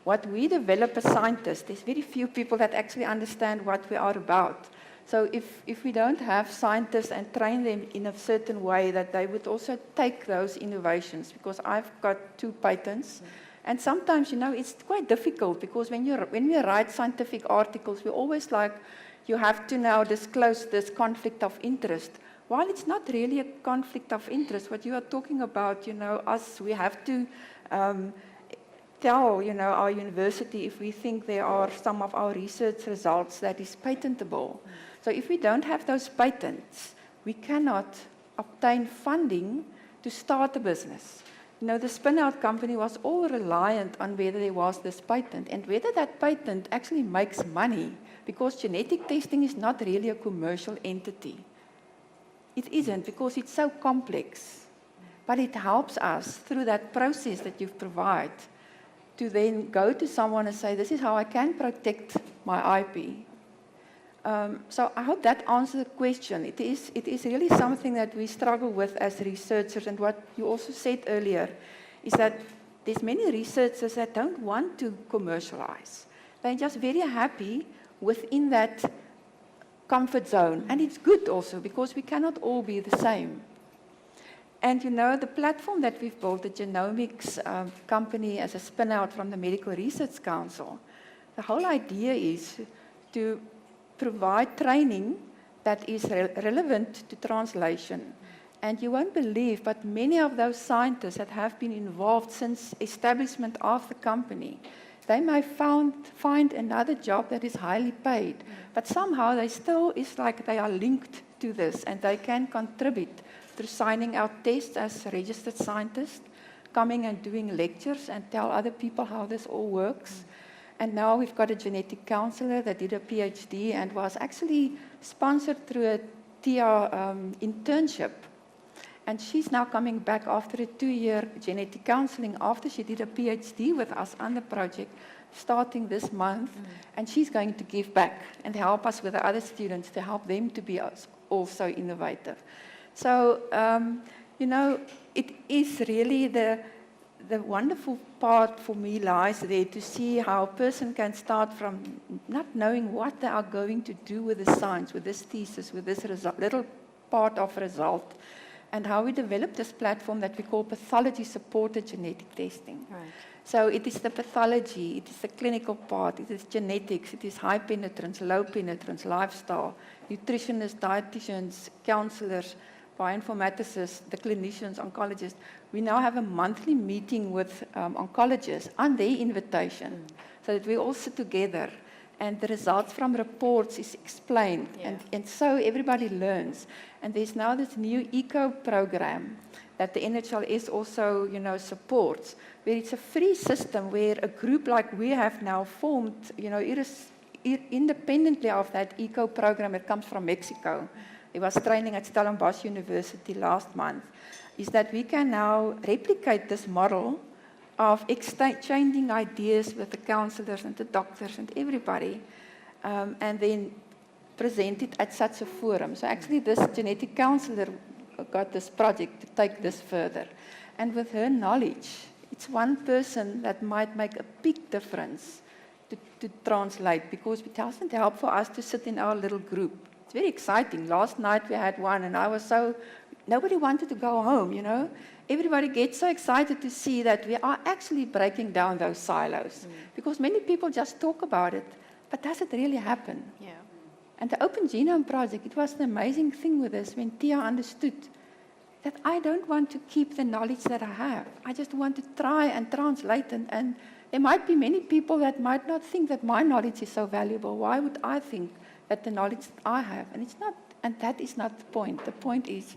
what we develop as scientists, there's very few people that actually understand what we are about. So if we don't have scientists and train them in a certain way, that they would also take those innovations, because I've got 2 patents. And sometimes, it's quite difficult, because when we write scientific articles, we're always like, you have to now disclose this conflict of interest. While it's not really a conflict of interest, what you are talking about, we have to tell, our university if we think there are some of our research results that is patentable. So if we don't have those patents, we cannot obtain funding to start a business. The spin-out company was all reliant on whether there was this patent and whether that patent actually makes money, because genetic testing is not really a commercial entity. It isn't, because it's so complex. But it helps us through that process that you've provided to then go to someone and say, this is how I can protect my IP. So I hope that answers the question. It is really something that we struggle with as researchers, and what you also said earlier is that there's many researchers that don't want to commercialize. They're just very happy within that comfort zone. And it's good also, because we cannot all be the same. And you know, the platform that we've built, the Genomics company as a spin-out from the Medical Research Council, the whole idea is to provide training that is relevant to translation. And you won't believe, but many of those scientists that have been involved since establishment of the company, they may find another job that is highly paid, but somehow they still, it's like they are linked to this, and they can contribute through signing out tests as registered scientists, coming and doing lectures and tell other people how this all works. And now we've got a genetic counselor that did a PhD and was actually sponsored through a TIA internship. And she's now coming back after a 2-year genetic counseling after she did a PhD with us on the project, starting this month. And she's going to give back and help us with the other students to help them to be also innovative. So, you know, it is really the wonderful part for me lies there to see how a person can start from not knowing what they are going to do with the science, with this thesis, with this little part of result, and how we developed this platform that we call pathology-supported genetic testing. Right. So it is the pathology, it is the clinical part, it is genetics, it is high penetrance, low penetrance, lifestyle, nutritionists, dietitians, counselors, bioinformaticists, the clinicians, oncologists. We now have a monthly meeting with oncologists on their invitation, so that we all sit together and the results from reports is explained, and so everybody learns. And there's now this new ECO program that the NHLS also, you know, supports, where it's a free system where a group like we have now formed, you know, independently of that ECO program that comes from Mexico. There was training at Stellenbosch University last month, is that we can now replicate this model of exchanging ideas with the counselors and the doctors and everybody, and then present it at such a forum. So actually this genetic counselor got this project to take this further. And with her knowledge, it's one person that might make a big difference to translate, because it doesn't help for us to sit in our little group. It's very exciting. Last night we had one, and I was nobody wanted to go home, you know. Everybody gets so excited to see that we are actually breaking down those silos, because many people just talk about it, but does it really happen? Yeah. And the Open Genome Project, it was an amazing thing with this when Tia understood that I don't want to keep the knowledge that I have. I just want to try and translate, and there might be many people that might not think that my knowledge is so valuable. Why would I think that the knowledge that I have? And it's not, and that is not the point. The point is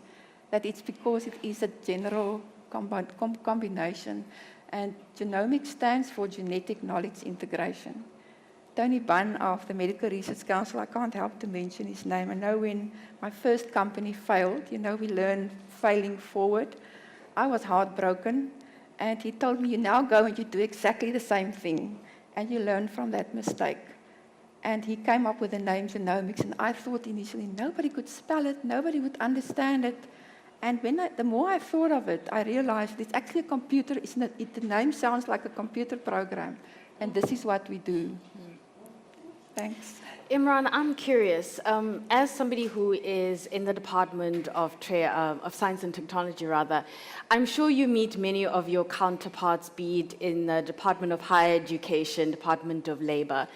that it's because it is a general combination, and genomics stands for genetic knowledge integration. Tony Bunn of the Medical Research Council, I can't help to mention his name. I know when my first company failed, you know, we learn failing forward. I was heartbroken, and he told me, you now go and you do exactly the same thing, and you learn from that mistake. And he came up with the name Genomics, and I thought initially nobody could spell it, nobody would understand it. And the more I thought of it, I realized it's actually a computer. The name sounds like a computer program, and this is what we do. Thanks. Imran, I'm curious, as somebody who is in the Department of Science and Technology, I'm sure you meet many of your counterparts, be it in the Department of Higher Education, Department of Labor.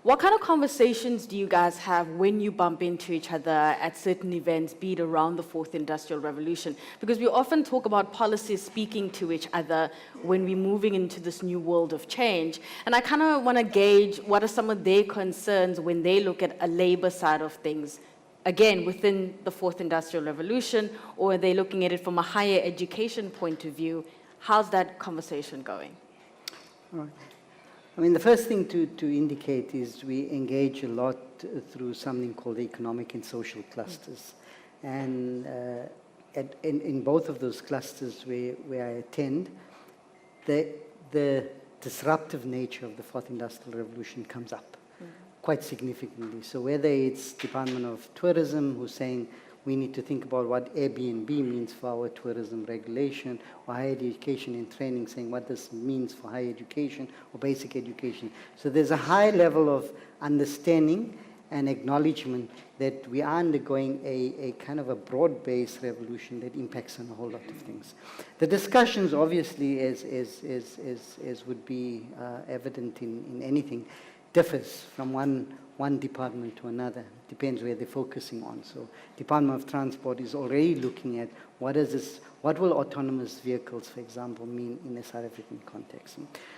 What kind of conversations do you guys have when you bump into each other at certain events, be it around the Fourth Industrial Revolution? Because we often talk about policies speaking to each other when we're moving into this new world of change. And I kind of want to gauge what are some of their concerns when they look at a labor side of things, again, within the Fourth Industrial Revolution, or are they looking at it from a higher education point of view? How's that conversation going? All right. I mean, the first thing to indicate is we engage a lot through something called economic and social clusters. And in both of those clusters where I attend, the disruptive nature of the fourth industrial revolution comes up quite significantly. So whether it's Department of Tourism who's saying we need to think about what Airbnb means for our tourism regulation, or higher education and training saying what this means for higher education or basic education. So there's a high level of understanding and acknowledgement that we are undergoing a kind of a broad-based revolution that impacts on a whole lot of things. The discussions, obviously, as would be evident in anything, differs from one department to another. Depends where they're focusing on. So Department of Transport is already looking at what will autonomous vehicles, for example, mean in a South African context.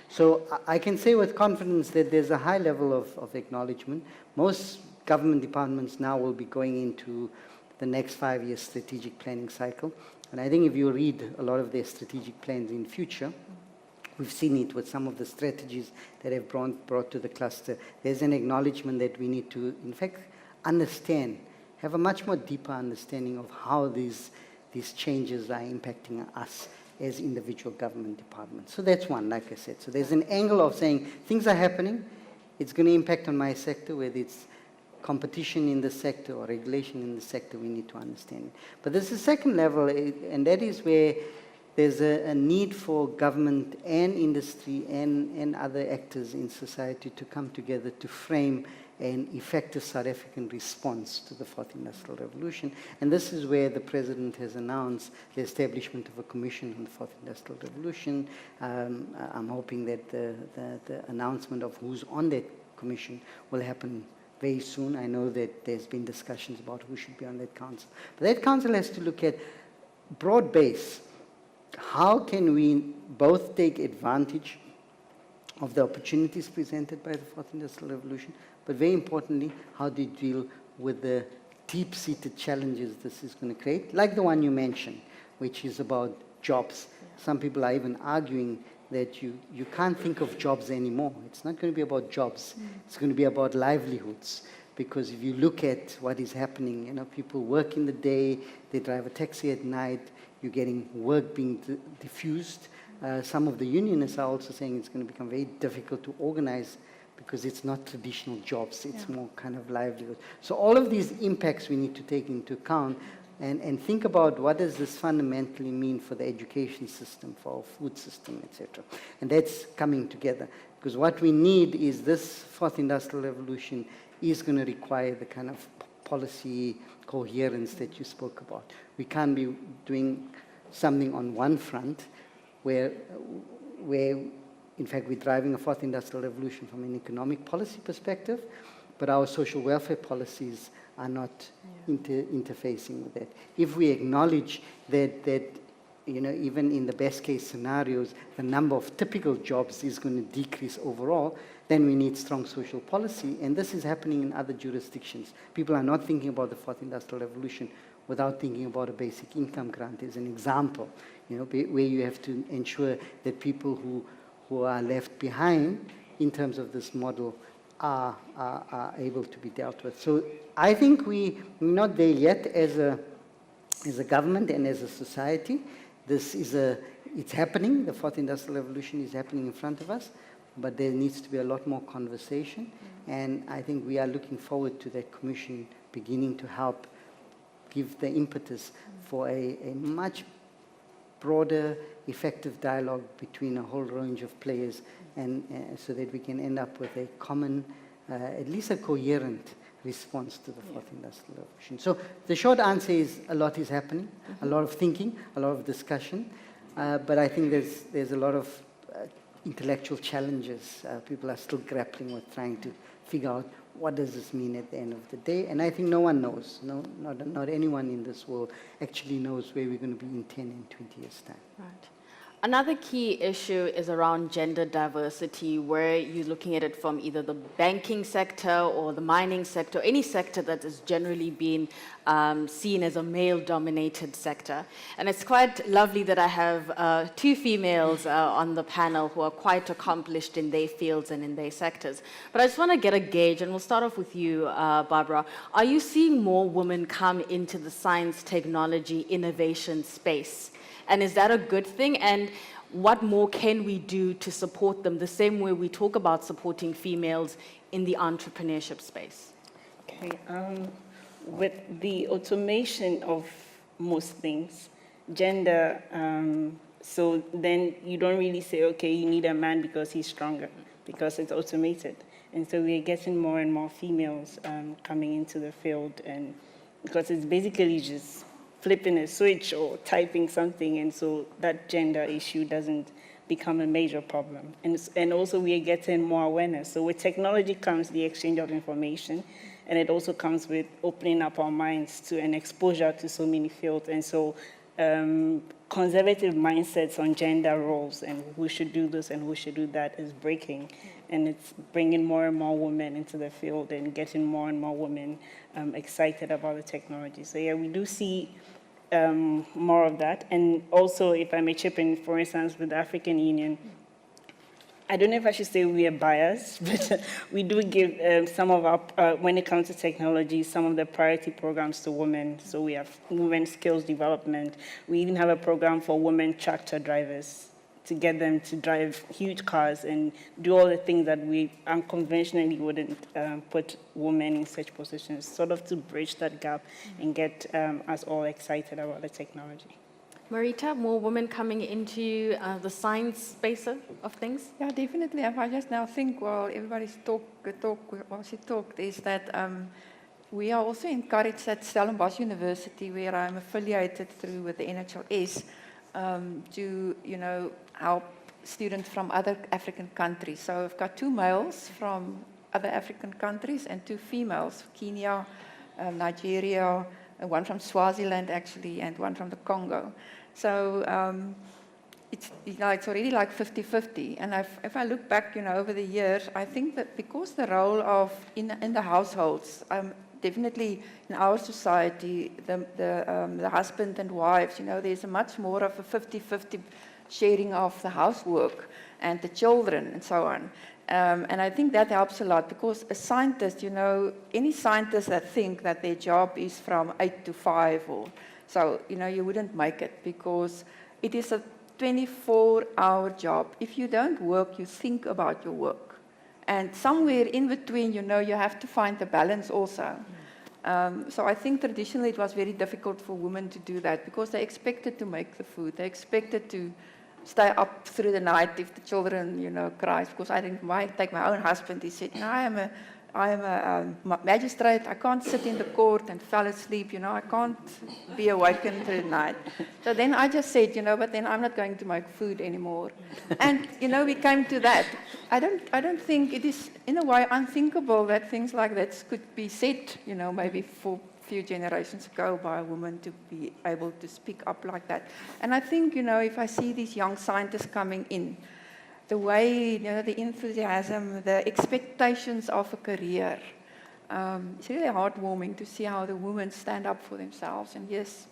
So I can say with confidence that there's a high level of acknowledgement. Most government departments now will be going into the next 5-year strategic planning cycle. And I think if you read a lot of their strategic plans in future, we've seen it with some of the strategies that have brought to the cluster. There's an acknowledgement that we need to, in fact, understand, have a much more deeper understanding of how these changes are impacting us as individual government departments. So that's one, like I said. So there's an angle of saying things are happening, it's going to impact on my sector, whether it's competition in the sector or regulation in the sector, we need to understand it. But there's a second level, and that is where there's a need for government and industry and other actors in society to come together to frame an effective South African response to the fourth industrial revolution. And this is where the President has announced the establishment of a commission on the fourth industrial revolution. I'm hoping that the announcement of who's on that commission will happen very soon. I know that there's been discussions about who should be on that council. But that council has to look at broad base. How can we both take advantage of the opportunities presented by the fourth industrial revolution, but very importantly, how do you deal with the deep-seated challenges this is going to create, like the one you mentioned, which is about jobs. Some people are even arguing that you can't think of jobs anymore. It's not going to be about jobs. It's going to be about livelihoods. Because if you look at what is happening, you know, people work in the day, they drive a taxi at night, you're getting work being diffused. Some of the unionists are also saying it's going to become very difficult to organize because it's not traditional jobs, it's more kind of livelihood. So all of these impacts we need to take into account and think about what does this fundamentally mean for the education system, for our food system, etc. And that's coming together. Because what we need is this fourth industrial revolution is going to require the kind of policy coherence that you spoke about. We can't be doing something on one front where in fact, we're driving a fourth industrial revolution from an economic policy perspective, but our social welfare policies are not interfacing with that. If we acknowledge that you know, even in the best case scenarios, the number of typical jobs is going to decrease overall, then we need strong social policy, and this is happening in other jurisdictions. People are not thinking about the fourth industrial revolution without thinking about a basic income grant as an example, you know, where you have to ensure that people who are left behind in terms of this model are able to be dealt with. So I think we're not there yet as a government and as a society. It's happening. The fourth industrial revolution is happening in front of us, but there needs to be a lot more conversation. And I think we are looking forward to that commission beginning to help give the impetus for a much broader, effective dialogue between a whole range of players, and so that we can end up with a common, at least a coherent response to the fourth industrial revolution. So the short answer is a lot is happening, a lot of thinking, a lot of discussion, but I think there's a lot of intellectual challenges. People are still grappling with trying to figure out what does this mean at the end of the day, and I think no one knows. Not anyone in this world actually knows where we're going to be in 10 and 20 years' time. Right. Another key issue is around gender diversity, where you're looking at it from either the banking sector or the mining sector, any sector that is generally being seen as a male-dominated sector. And it's quite lovely that I have two females on the panel who are quite accomplished in their fields and in their sectors. But I just want to get a gauge, and we'll start off with you, Barbara. Are you seeing more women come into the science, technology, innovation space? And is that a good thing? And what more can we do to support them, the same way we talk about supporting females in the entrepreneurship space? Okay. With the automation of most things, gender, so then you don't really say, okay, you need a man because he's stronger, because it's automated. And so we're getting more and more females coming into the field, and because it's basically just flipping a switch or typing something, and so that gender issue doesn't become a major problem. And also we are getting more awareness. So with technology comes the exchange of information, and it also comes with opening up our minds to an exposure to so many fields. And so conservative mindsets on gender roles and who should do this and who should do that is breaking. And it's bringing more and more women into the field and getting more and more women excited about the technology. So yeah, we do see more of that. And also, if I may chip in, for instance, with the African Union, I don't know if I should say we are biased, but we do give some of our, when it comes to technology, some of the priority programs to women. So we have women skills development. We even have a program for women tractor drivers to get them to drive huge cars and do all the things that we unconventionally wouldn't put women in such positions, sort of to bridge that gap and get us all excited about the technology. Marita, more women coming into the science space of things? Yeah, definitely. If I just now think while everybody's while she talked, is that we are also encouraged at Stellenbosch University, where I'm affiliated through with the NHLS, to, you know, help students from other African countries. So I've got 2 males from other African countries and 2 females, Kenya, Nigeria, one from Swaziland actually, and one from the Congo. So it's already like 50-50. And if I look back, you know, over the years, I think that because the role of in the households, definitely in our society, the husband and wives, you know, there's a much more of a 50-50 sharing of the housework and the children and so on. And I think that helps a lot because a scientist, you know, any scientist that think that their job is from 8 to 5 or so, you know, you wouldn't make it because it is a 24-hour job. If you don't work, you think about your work. And somewhere in between, you know, you have to find the balance also. So I think traditionally it was very difficult for women to do that because they expected to make the food. They expected to stay up through the night if the children, you know, cries. Because I think, take my own husband, he said, no, I am a magistrate. I can't sit in the court and fall asleep, you know. I can't be awakened through the night. So then I just said, you know, but then I'm not going to make food anymore. And, you know, we came to that. I don't think it is, in a way, unthinkable that things like that could be said, you know, maybe for a few generations ago by a woman to be able to speak up like that. And I think, you know, if I see these young scientists coming in, the way, you know, the enthusiasm, the expectations of a career, it's really heartwarming to see how the women stand up for themselves. And yes,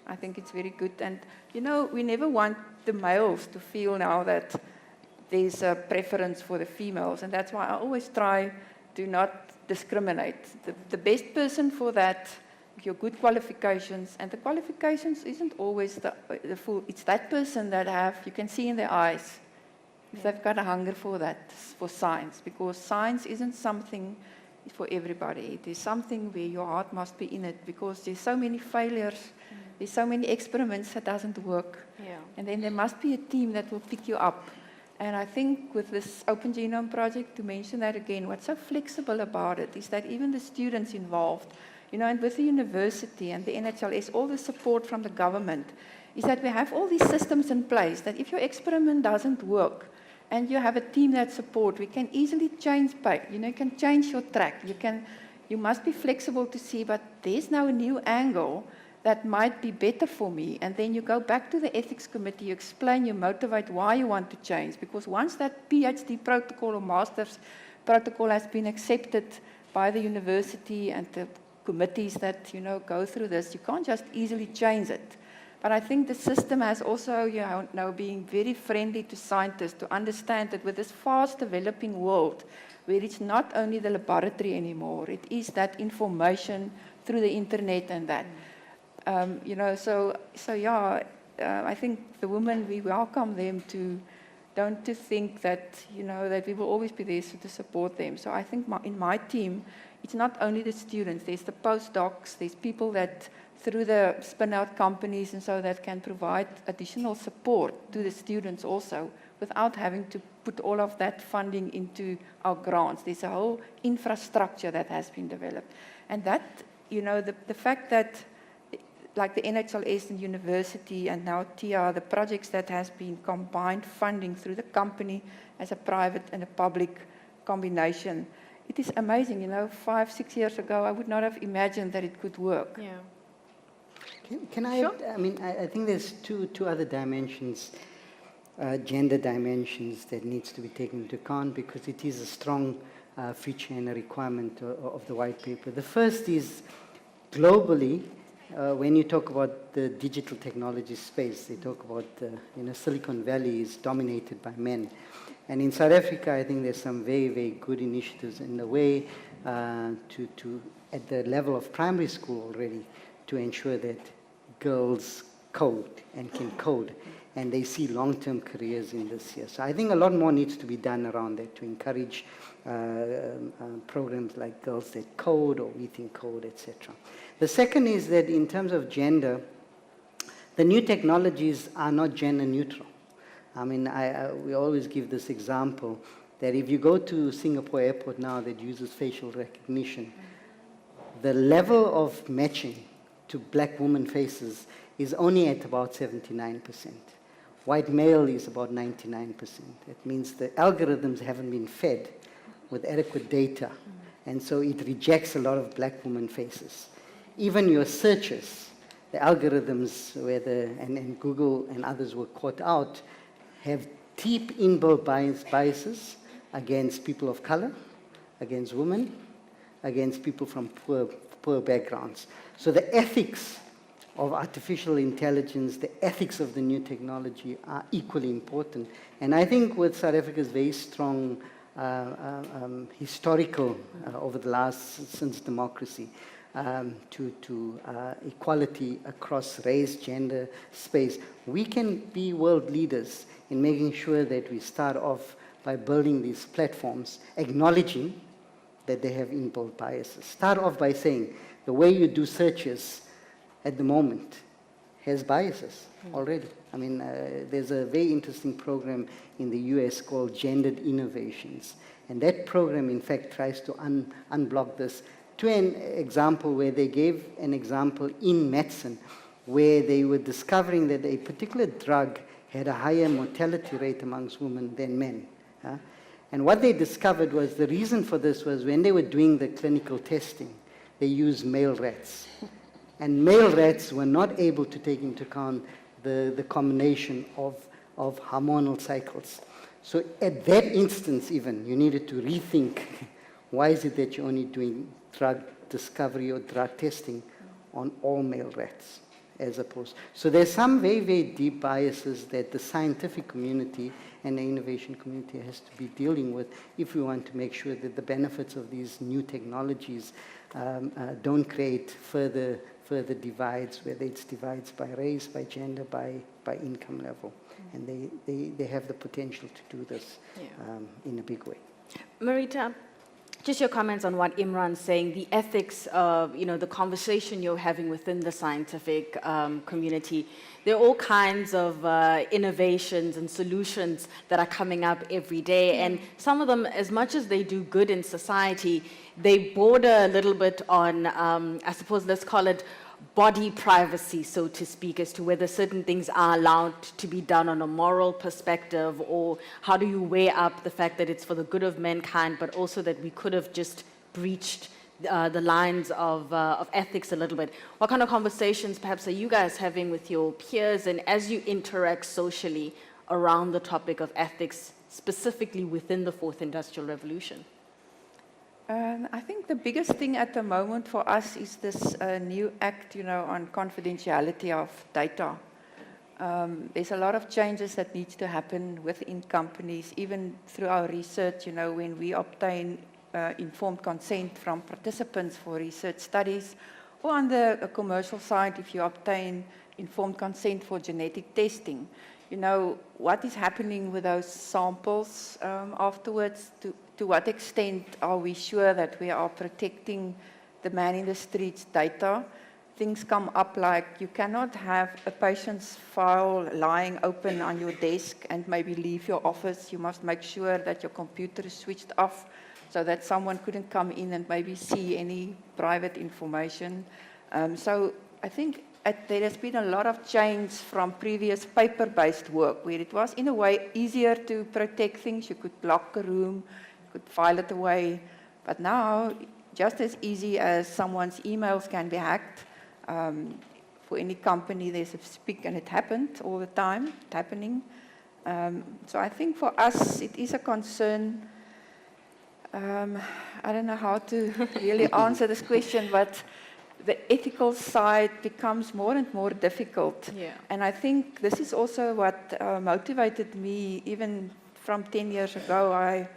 I think it's very good. And, you know, we never want the males to feel now that there's a preference for the females. And that's why I always try to not discriminate. The best person for that, your good qualifications, and the qualifications isn't always the full, it's that person that you can see in their eyes, if they've got a hunger for that, for science, because science isn't something for everybody. It is something where your heart must be in it, because there's so many failures, there's so many experiments that doesn't work. Yeah. And then there must be a team that will pick you up. And I think with this Open Genome Project, to mention that again, what's so flexible about it is that even the students involved, you know, and with the university and the NHLS, all the support from the government, is that we have all these systems in place that if your experiment doesn't work, and you have a team that support, we can easily change you know, you can change your track. You must be flexible to see, but there's now a new angle that might be better for me. And then you go back to the ethics committee, you explain, you motivate why you want to change. Because once that PhD protocol or master's protocol has been accepted by the university and the committees that, you know, go through this, you can't just easily change it. But I think the system has also, you know, being very friendly to scientists to understand that with this fast developing world, where it's not only the laboratory anymore, it is that information through the internet and that. You know, so yeah, I think the women, we welcome them to, don't to think that, you know, that we will always be there to support them. So I think in my team, it's not only the students, there's the postdocs, there's people that through the spin-out companies and so that can provide additional support to the students also without having to put all of that funding into our grants. There's a whole infrastructure that has been developed. And that, you know, the fact that like the NHLS and university and now TR, the projects that has been combined funding through the company as a private and a public combination, it is amazing. You know, 5, 6 years ago, I would not have imagined that it could work. Yeah. Can I, Sure. I mean, I think there's two other dimensions, gender dimensions that needs to be taken into account because it is a strong feature and a requirement of the white paper. The first is globally, when you talk about the digital technology space, they talk about, you know, Silicon Valley is dominated by men. And in South Africa, I think there's some very, very good initiatives in the way to at the level of primary school already, to ensure that girls code and can code, and they see long-term careers in this here. So I think a lot more needs to be done around that to encourage programs like Girls That Code or We Think Code, etc. The second is that in terms of gender, the new technologies are not gender neutral. I mean, we always give this example that if you go to Singapore airport now that uses facial recognition, the level of matching to black woman faces is only at about 79%. White male is about 99%. That means the algorithms haven't been fed with adequate data, and so it rejects a lot of black woman faces. Even your searches, the algorithms and Google and others were caught out, have deep inbuilt biases against people of color, against women, against people from poor backgrounds. So the ethics of artificial intelligence, the ethics of the new technology are equally important. And I think with South Africa's very strong historical over the last, since democracy, to equality across race, gender, space, we can be world leaders in making sure that we start off by building these platforms, acknowledging that they have inbuilt biases. Start off by saying the way you do searches at the moment has biases already. I mean, there's a very interesting program in the US called Gendered Innovations. And that program, in fact, tries to unblock this to an example where they gave an example in medicine where they were discovering that a particular drug had a higher mortality rate amongst women than men. And what they discovered was the reason for this was when they were doing the clinical testing, they used male rats. And male rats were not able to take into account the combination of hormonal cycles. So at that instance even, you needed to rethink, why is it that you're only doing drug discovery or drug testing on all male rats as opposed. So there's some very, very deep biases that the scientific community and the innovation community has to be dealing with if we want to make sure that the benefits of these new technologies don't create further divides, whether it's divides by race, by gender, by income level. And they have the potential to do this in a big way. Marita, just your comments on what Imran's saying, the ethics of, you know, the conversation you're having within the scientific community. There are all kinds of innovations and solutions that are coming up every day, and some of them, as much as they do good in society, they border a little bit on, I suppose, let's call it body privacy, so to speak, as to whether certain things are allowed to be done on a moral perspective, or how do you weigh up the fact that it's for the good of mankind, but also that we could have just breached the lines of ethics a little bit. What kind of conversations perhaps are you guys having with your peers, and as you interact socially around the topic of ethics, specifically within the Fourth Industrial Revolution? I think the biggest thing at the moment for us is this new act, you know, on confidentiality of data. There's a lot of changes that needs to happen within companies, even through our research, you know, when we obtain informed consent from participants for research studies, or on the commercial side, if you obtain informed consent for genetic testing, you know, what is happening with those samples afterwards? To what extent are we sure that we are protecting the man in the street's data? Things come up like you cannot have a patient's file lying open on your desk and maybe leave your office. You must make sure that your computer is switched off so that someone couldn't come in and maybe see any private information. So I think there has been a lot of change from previous paper-based work where it was in a way easier to protect things. You could lock a room, you could file it away. But now, just as easy as someone's emails can be hacked, for any company, there's a speak, and it happened all the time, it's happening. So I think for us, it is a concern. I don't know how to really answer this question, but the ethical side becomes more and more difficult. Yeah. And I think this is also what motivated me, even from 10 years ago. I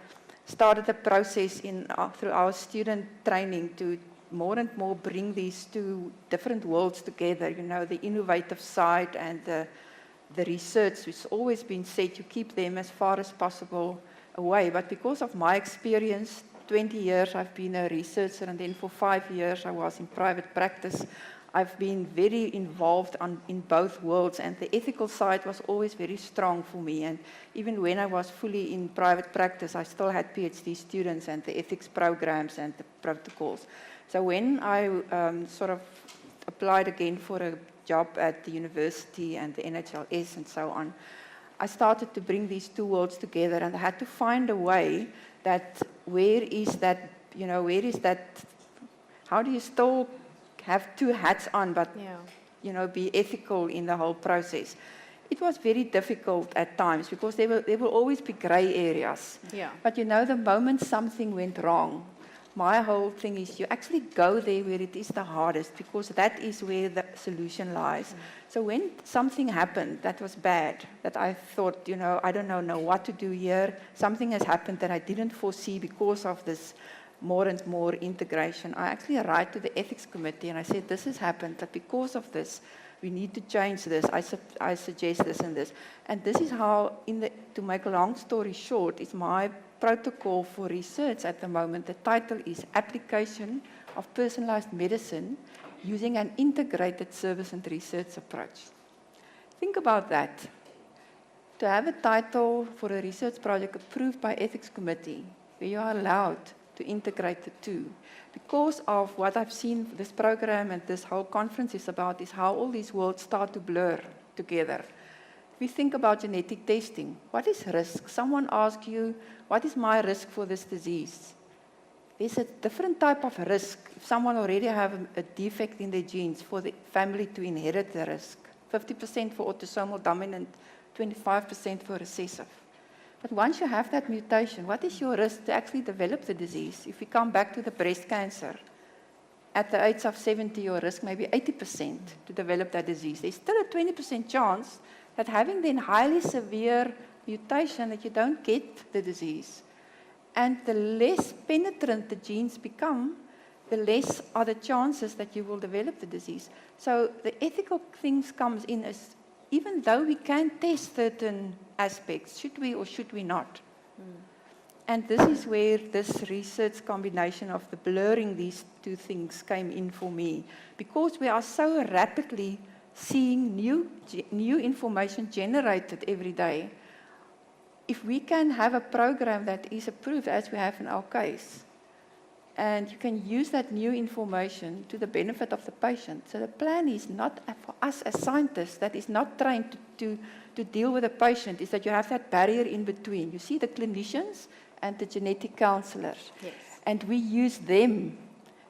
started a process through our student training to more and more bring these two different worlds together, you know, the innovative side and the research, which has always been said, you keep them as far as possible away. But because of my experience, 20 years I've been a researcher, and then for 5 years I was in private practice. I've been very involved in both worlds, and the ethical side was always very strong for me. And even when I was fully in private practice, I still had PhD students and the ethics programs and the protocols. So when I sort of applied again for a job at the university and the NHLS and so on, I started to bring these two worlds together, and I had to find a way that where is that, how do you still have two hats on, but, you know, be ethical in the whole process? It was very difficult at times because there will always be gray areas. Yeah. But, you know, the moment something went wrong, my whole thing is you actually go there where it is the hardest, because that is where the solution lies. So when something happened that was bad, that I thought, you know, I don't know what to do here, something has happened that I didn't foresee because of this more and more integration, I actually write to the ethics committee and I said, this has happened, that because of this, we need to change this. I suggest this and this. And this is how, to make a long story short, is my protocol for research at the moment. The title is Application of Personalized Medicine Using an Integrated Service and Research Approach. Think about that. To have a title for a research project approved by ethics committee, where you are allowed to integrate the two. Because of what I've seen this program and this whole conference is about, is how all these worlds start to blur together. If we think about genetic testing, what is risk? Someone asks you, what is my risk for this disease? There's a different type of risk. If someone already have a defect in their genes, for the family to inherit the risk. 50% for autosomal dominant, 25% for recessive. But once you have that mutation, what is your risk to actually develop the disease? If we come back to the breast cancer, at the age of 70, your risk may be 80% to develop that disease. There's still a 20% chance that having then highly severe mutation that you don't get the disease. And the less penetrant the genes become, the less are the chances that you will develop the disease. So the ethical things comes in as, even though we can test certain aspects, should we or should we not? And this is where this research combination of the blurring these two things came in for me. Because we are so rapidly seeing new information generated every day, if we can have a program that is approved, as we have in our case, and you can use that new information to the benefit of the patient. So the plan is not for us as scientists that is not trained to deal with the patient, is that you have that barrier in between. You see the clinicians and the genetic counselors. Yes. And we use them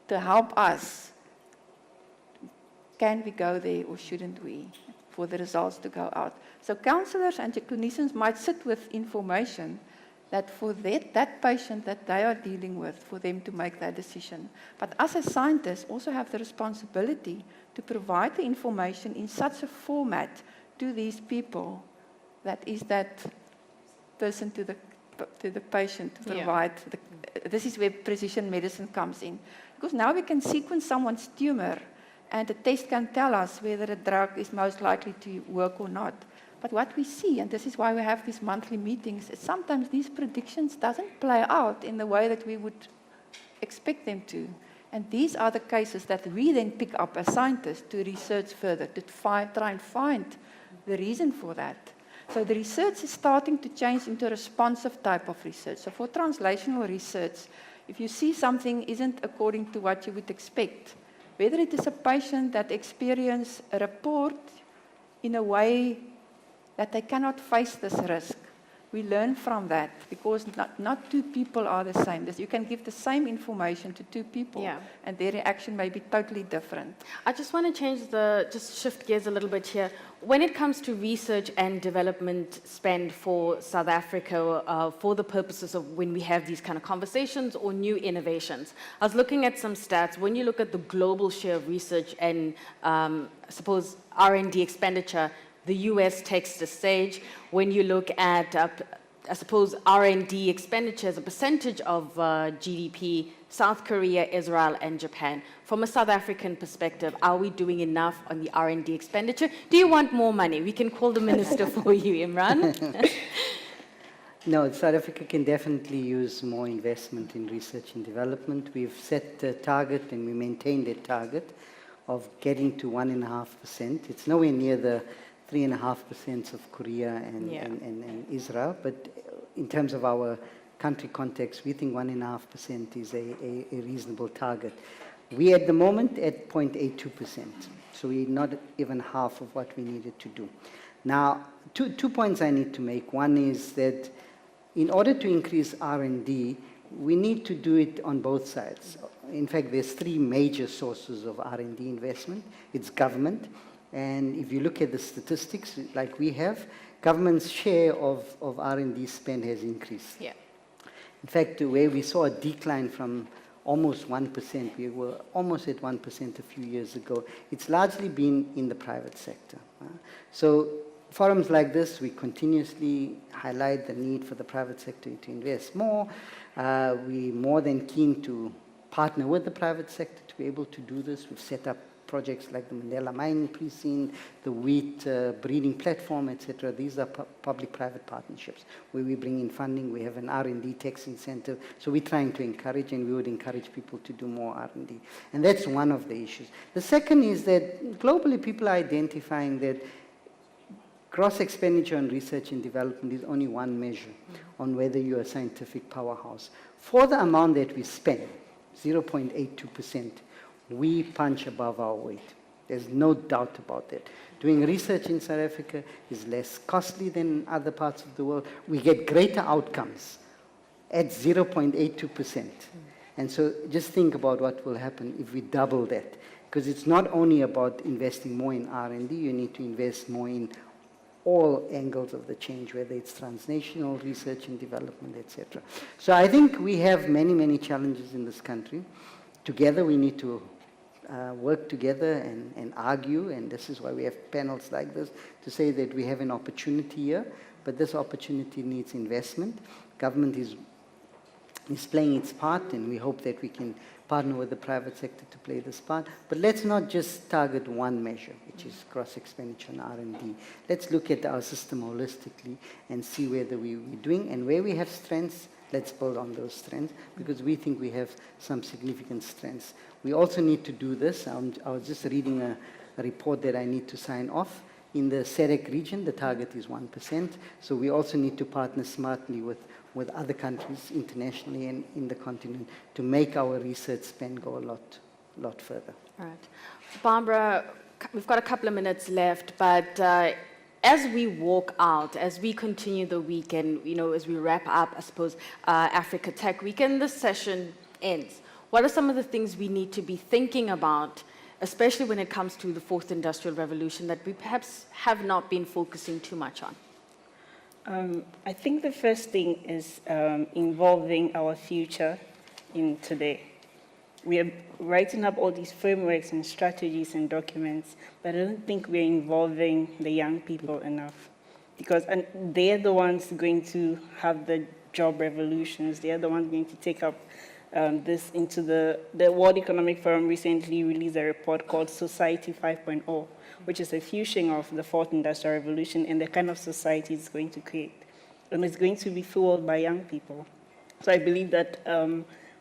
to help us. Can we go there or shouldn't we, for the results to go out? So counselors and clinicians might sit with information that for that patient that they are dealing with, for them to make that decision. But us as scientists also have the responsibility to provide the information in such a format to these people that is that person to the patient to provide. This is where precision medicine comes in. Because now we can sequence someone's tumor And a test can tell us whether a drug is most likely to work or not. But what we see, and this is why we have these monthly meetings, is sometimes these predictions doesn't play out in the way that we would expect them to. And these are the cases that we then pick up as scientists to research further, to try and find the reason for that. So the research is starting to change into a responsive type of research. So for translational research, if you see something isn't according to what you would expect, whether it is a patient that experiences a report in a way that they cannot face this risk, we learn from that, because not two people are the same. You can give the same information to two people, Yeah. and their reaction may be totally different. I just want to just shift gears a little bit here. When it comes to research and development spend for South Africa, for the purposes of when we have these kind of conversations or new innovations, I was looking at some stats. When you look at the global share of research and suppose R&D expenditure, the US takes the stage. When you look at, I suppose, R&D expenditure as a percentage of GDP, South Korea, Israel, and Japan. From a South African perspective, are we doing enough on the R&D expenditure? Do you want more money? We can call the minister for you, Imran. No, South Africa can definitely use more investment in research and development. We've set a target, and we maintain that target of getting to 1.5%. It's nowhere near the 3.5% of Korea and Israel, but in terms of our country context, we think 1.5% is a reasonable target. We at the moment at 0.82%, so we're not even half of what we needed to do. Now, two points I need to make. One is that in order to increase R&D, we need to do it on both sides. In fact, there's three major sources of R&D investment. It's government. And if you look at the statistics like we have, government's share of R&D spend has increased. Yeah. In fact, where we saw a decline from almost 1%, we were almost at 1% a few years ago, it's largely been in the private sector. So forums like this, we continuously highlight the need for the private sector to invest more. We're more than keen to partner with the private sector to be able to do this. We've set up projects like the Mandela Mining Precinct, the wheat breeding platform, etc. These are public-private partnerships where we bring in funding. We have an R&D tax incentive. So we're trying to encourage, and we would encourage people to do more R&D. And that's one of the issues. The second is that globally people are identifying that gross expenditure on research and development is only one measure on whether you're a scientific powerhouse. For the amount that we spend, 0.82%, we punch above our weight. There's no doubt about that. Doing research in South Africa is less costly than other parts of the world. We get greater outcomes at 0.82%. And so just think about what will happen if we double that. Because it's not only about investing more in R&D, you need to invest more in all angles of the change, whether it's transnational research and development, etc. So I think we have many, many challenges in this country. Together we need to work together and argue, and this is why we have panels like this, to say that we have an opportunity here, but this opportunity needs investment. Government is playing its part, and we hope that we can partner with the private sector to play this part. But let's not just target one measure, which is gross expenditure on R&D. Let's look at our system holistically and see whether we're doing, and where we have strengths, let's build on those strengths, because we think we have some significant strengths. We also need to do this. I was just reading a report that I need to sign off. In the SADC region, the target is 1%. So we also need to partner smartly with other countries internationally and in the continent to make our research spend go a lot further. All right. Barbara, we've got a couple of minutes left, but as we walk out, as we continue the weekend, as we wrap up, I suppose, Africa Tech Week, and this session ends, what are some of the things we need to be thinking about, especially when it comes to the fourth industrial revolution, that we perhaps have not been focusing too much on? I think the first thing is involving our future in today. We are writing up all these frameworks and strategies and documents, but I don't think we're involving the young people enough, because they're the ones going to have the job revolutions. They're the ones going to take up this into the World Economic Forum recently released a report called Society 5.0, which is a fusion of the fourth industrial revolution and the kind of society it's going to create. And it's going to be fueled by young people. So I believe that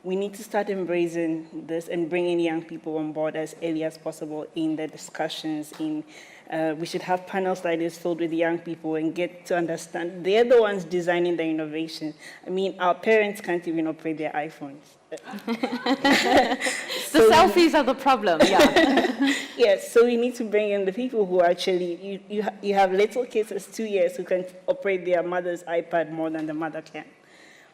we need to start embracing this and bringing young people on board as early as possible in the discussions. We should have panels like this filled with young people and get to understand. They're the ones designing the innovation. I mean, our parents can't even operate their iPhones. The selfies are the problem, yeah. Yes, so we need to bring in the people who actually, you have little kids as 2 years who can operate their mother's iPad more than the mother can.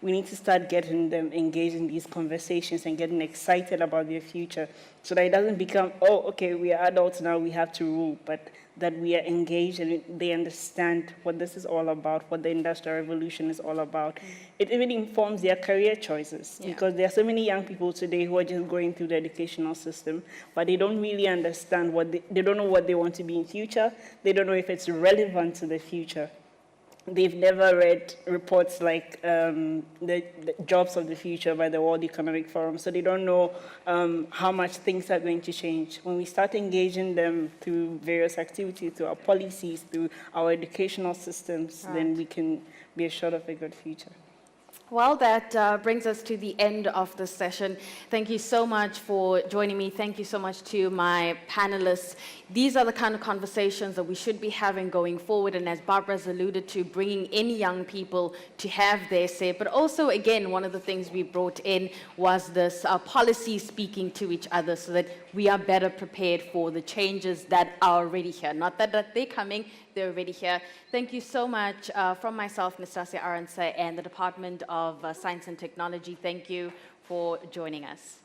We need to start getting them engaged in these conversations and getting excited about their future so that it doesn't become, oh, okay, we are adults now, we have to rule, but that we are engaged and they understand what this is all about, what the Industrial Revolution is all about. It even informs their career choices because there are so many young people today who are just going through the educational system, but they don't really understand they don't know what they want to be in future. They don't know if it's relevant to the future. They've never read reports like the Jobs of the Future by the World Economic Forum, so they don't know how much things are going to change. When we start engaging them through various activities, through our policies, through our educational systems, then we can be assured of a good future. Well, that brings us to the end of this session. Thank you so much for joining me. Thank you so much to my panelists. These are the kind of conversations that we should be having going forward, and as Barbara's alluded to, bringing in young people to have their say. But also, again, one of the things we brought in was this policy speaking to each other so that we are better prepared for the changes that are already here. Not that they're coming, they're already here. Thank you so much from myself, Nastasia Arendse, and the Department of Science and Technology. Thank you for joining us.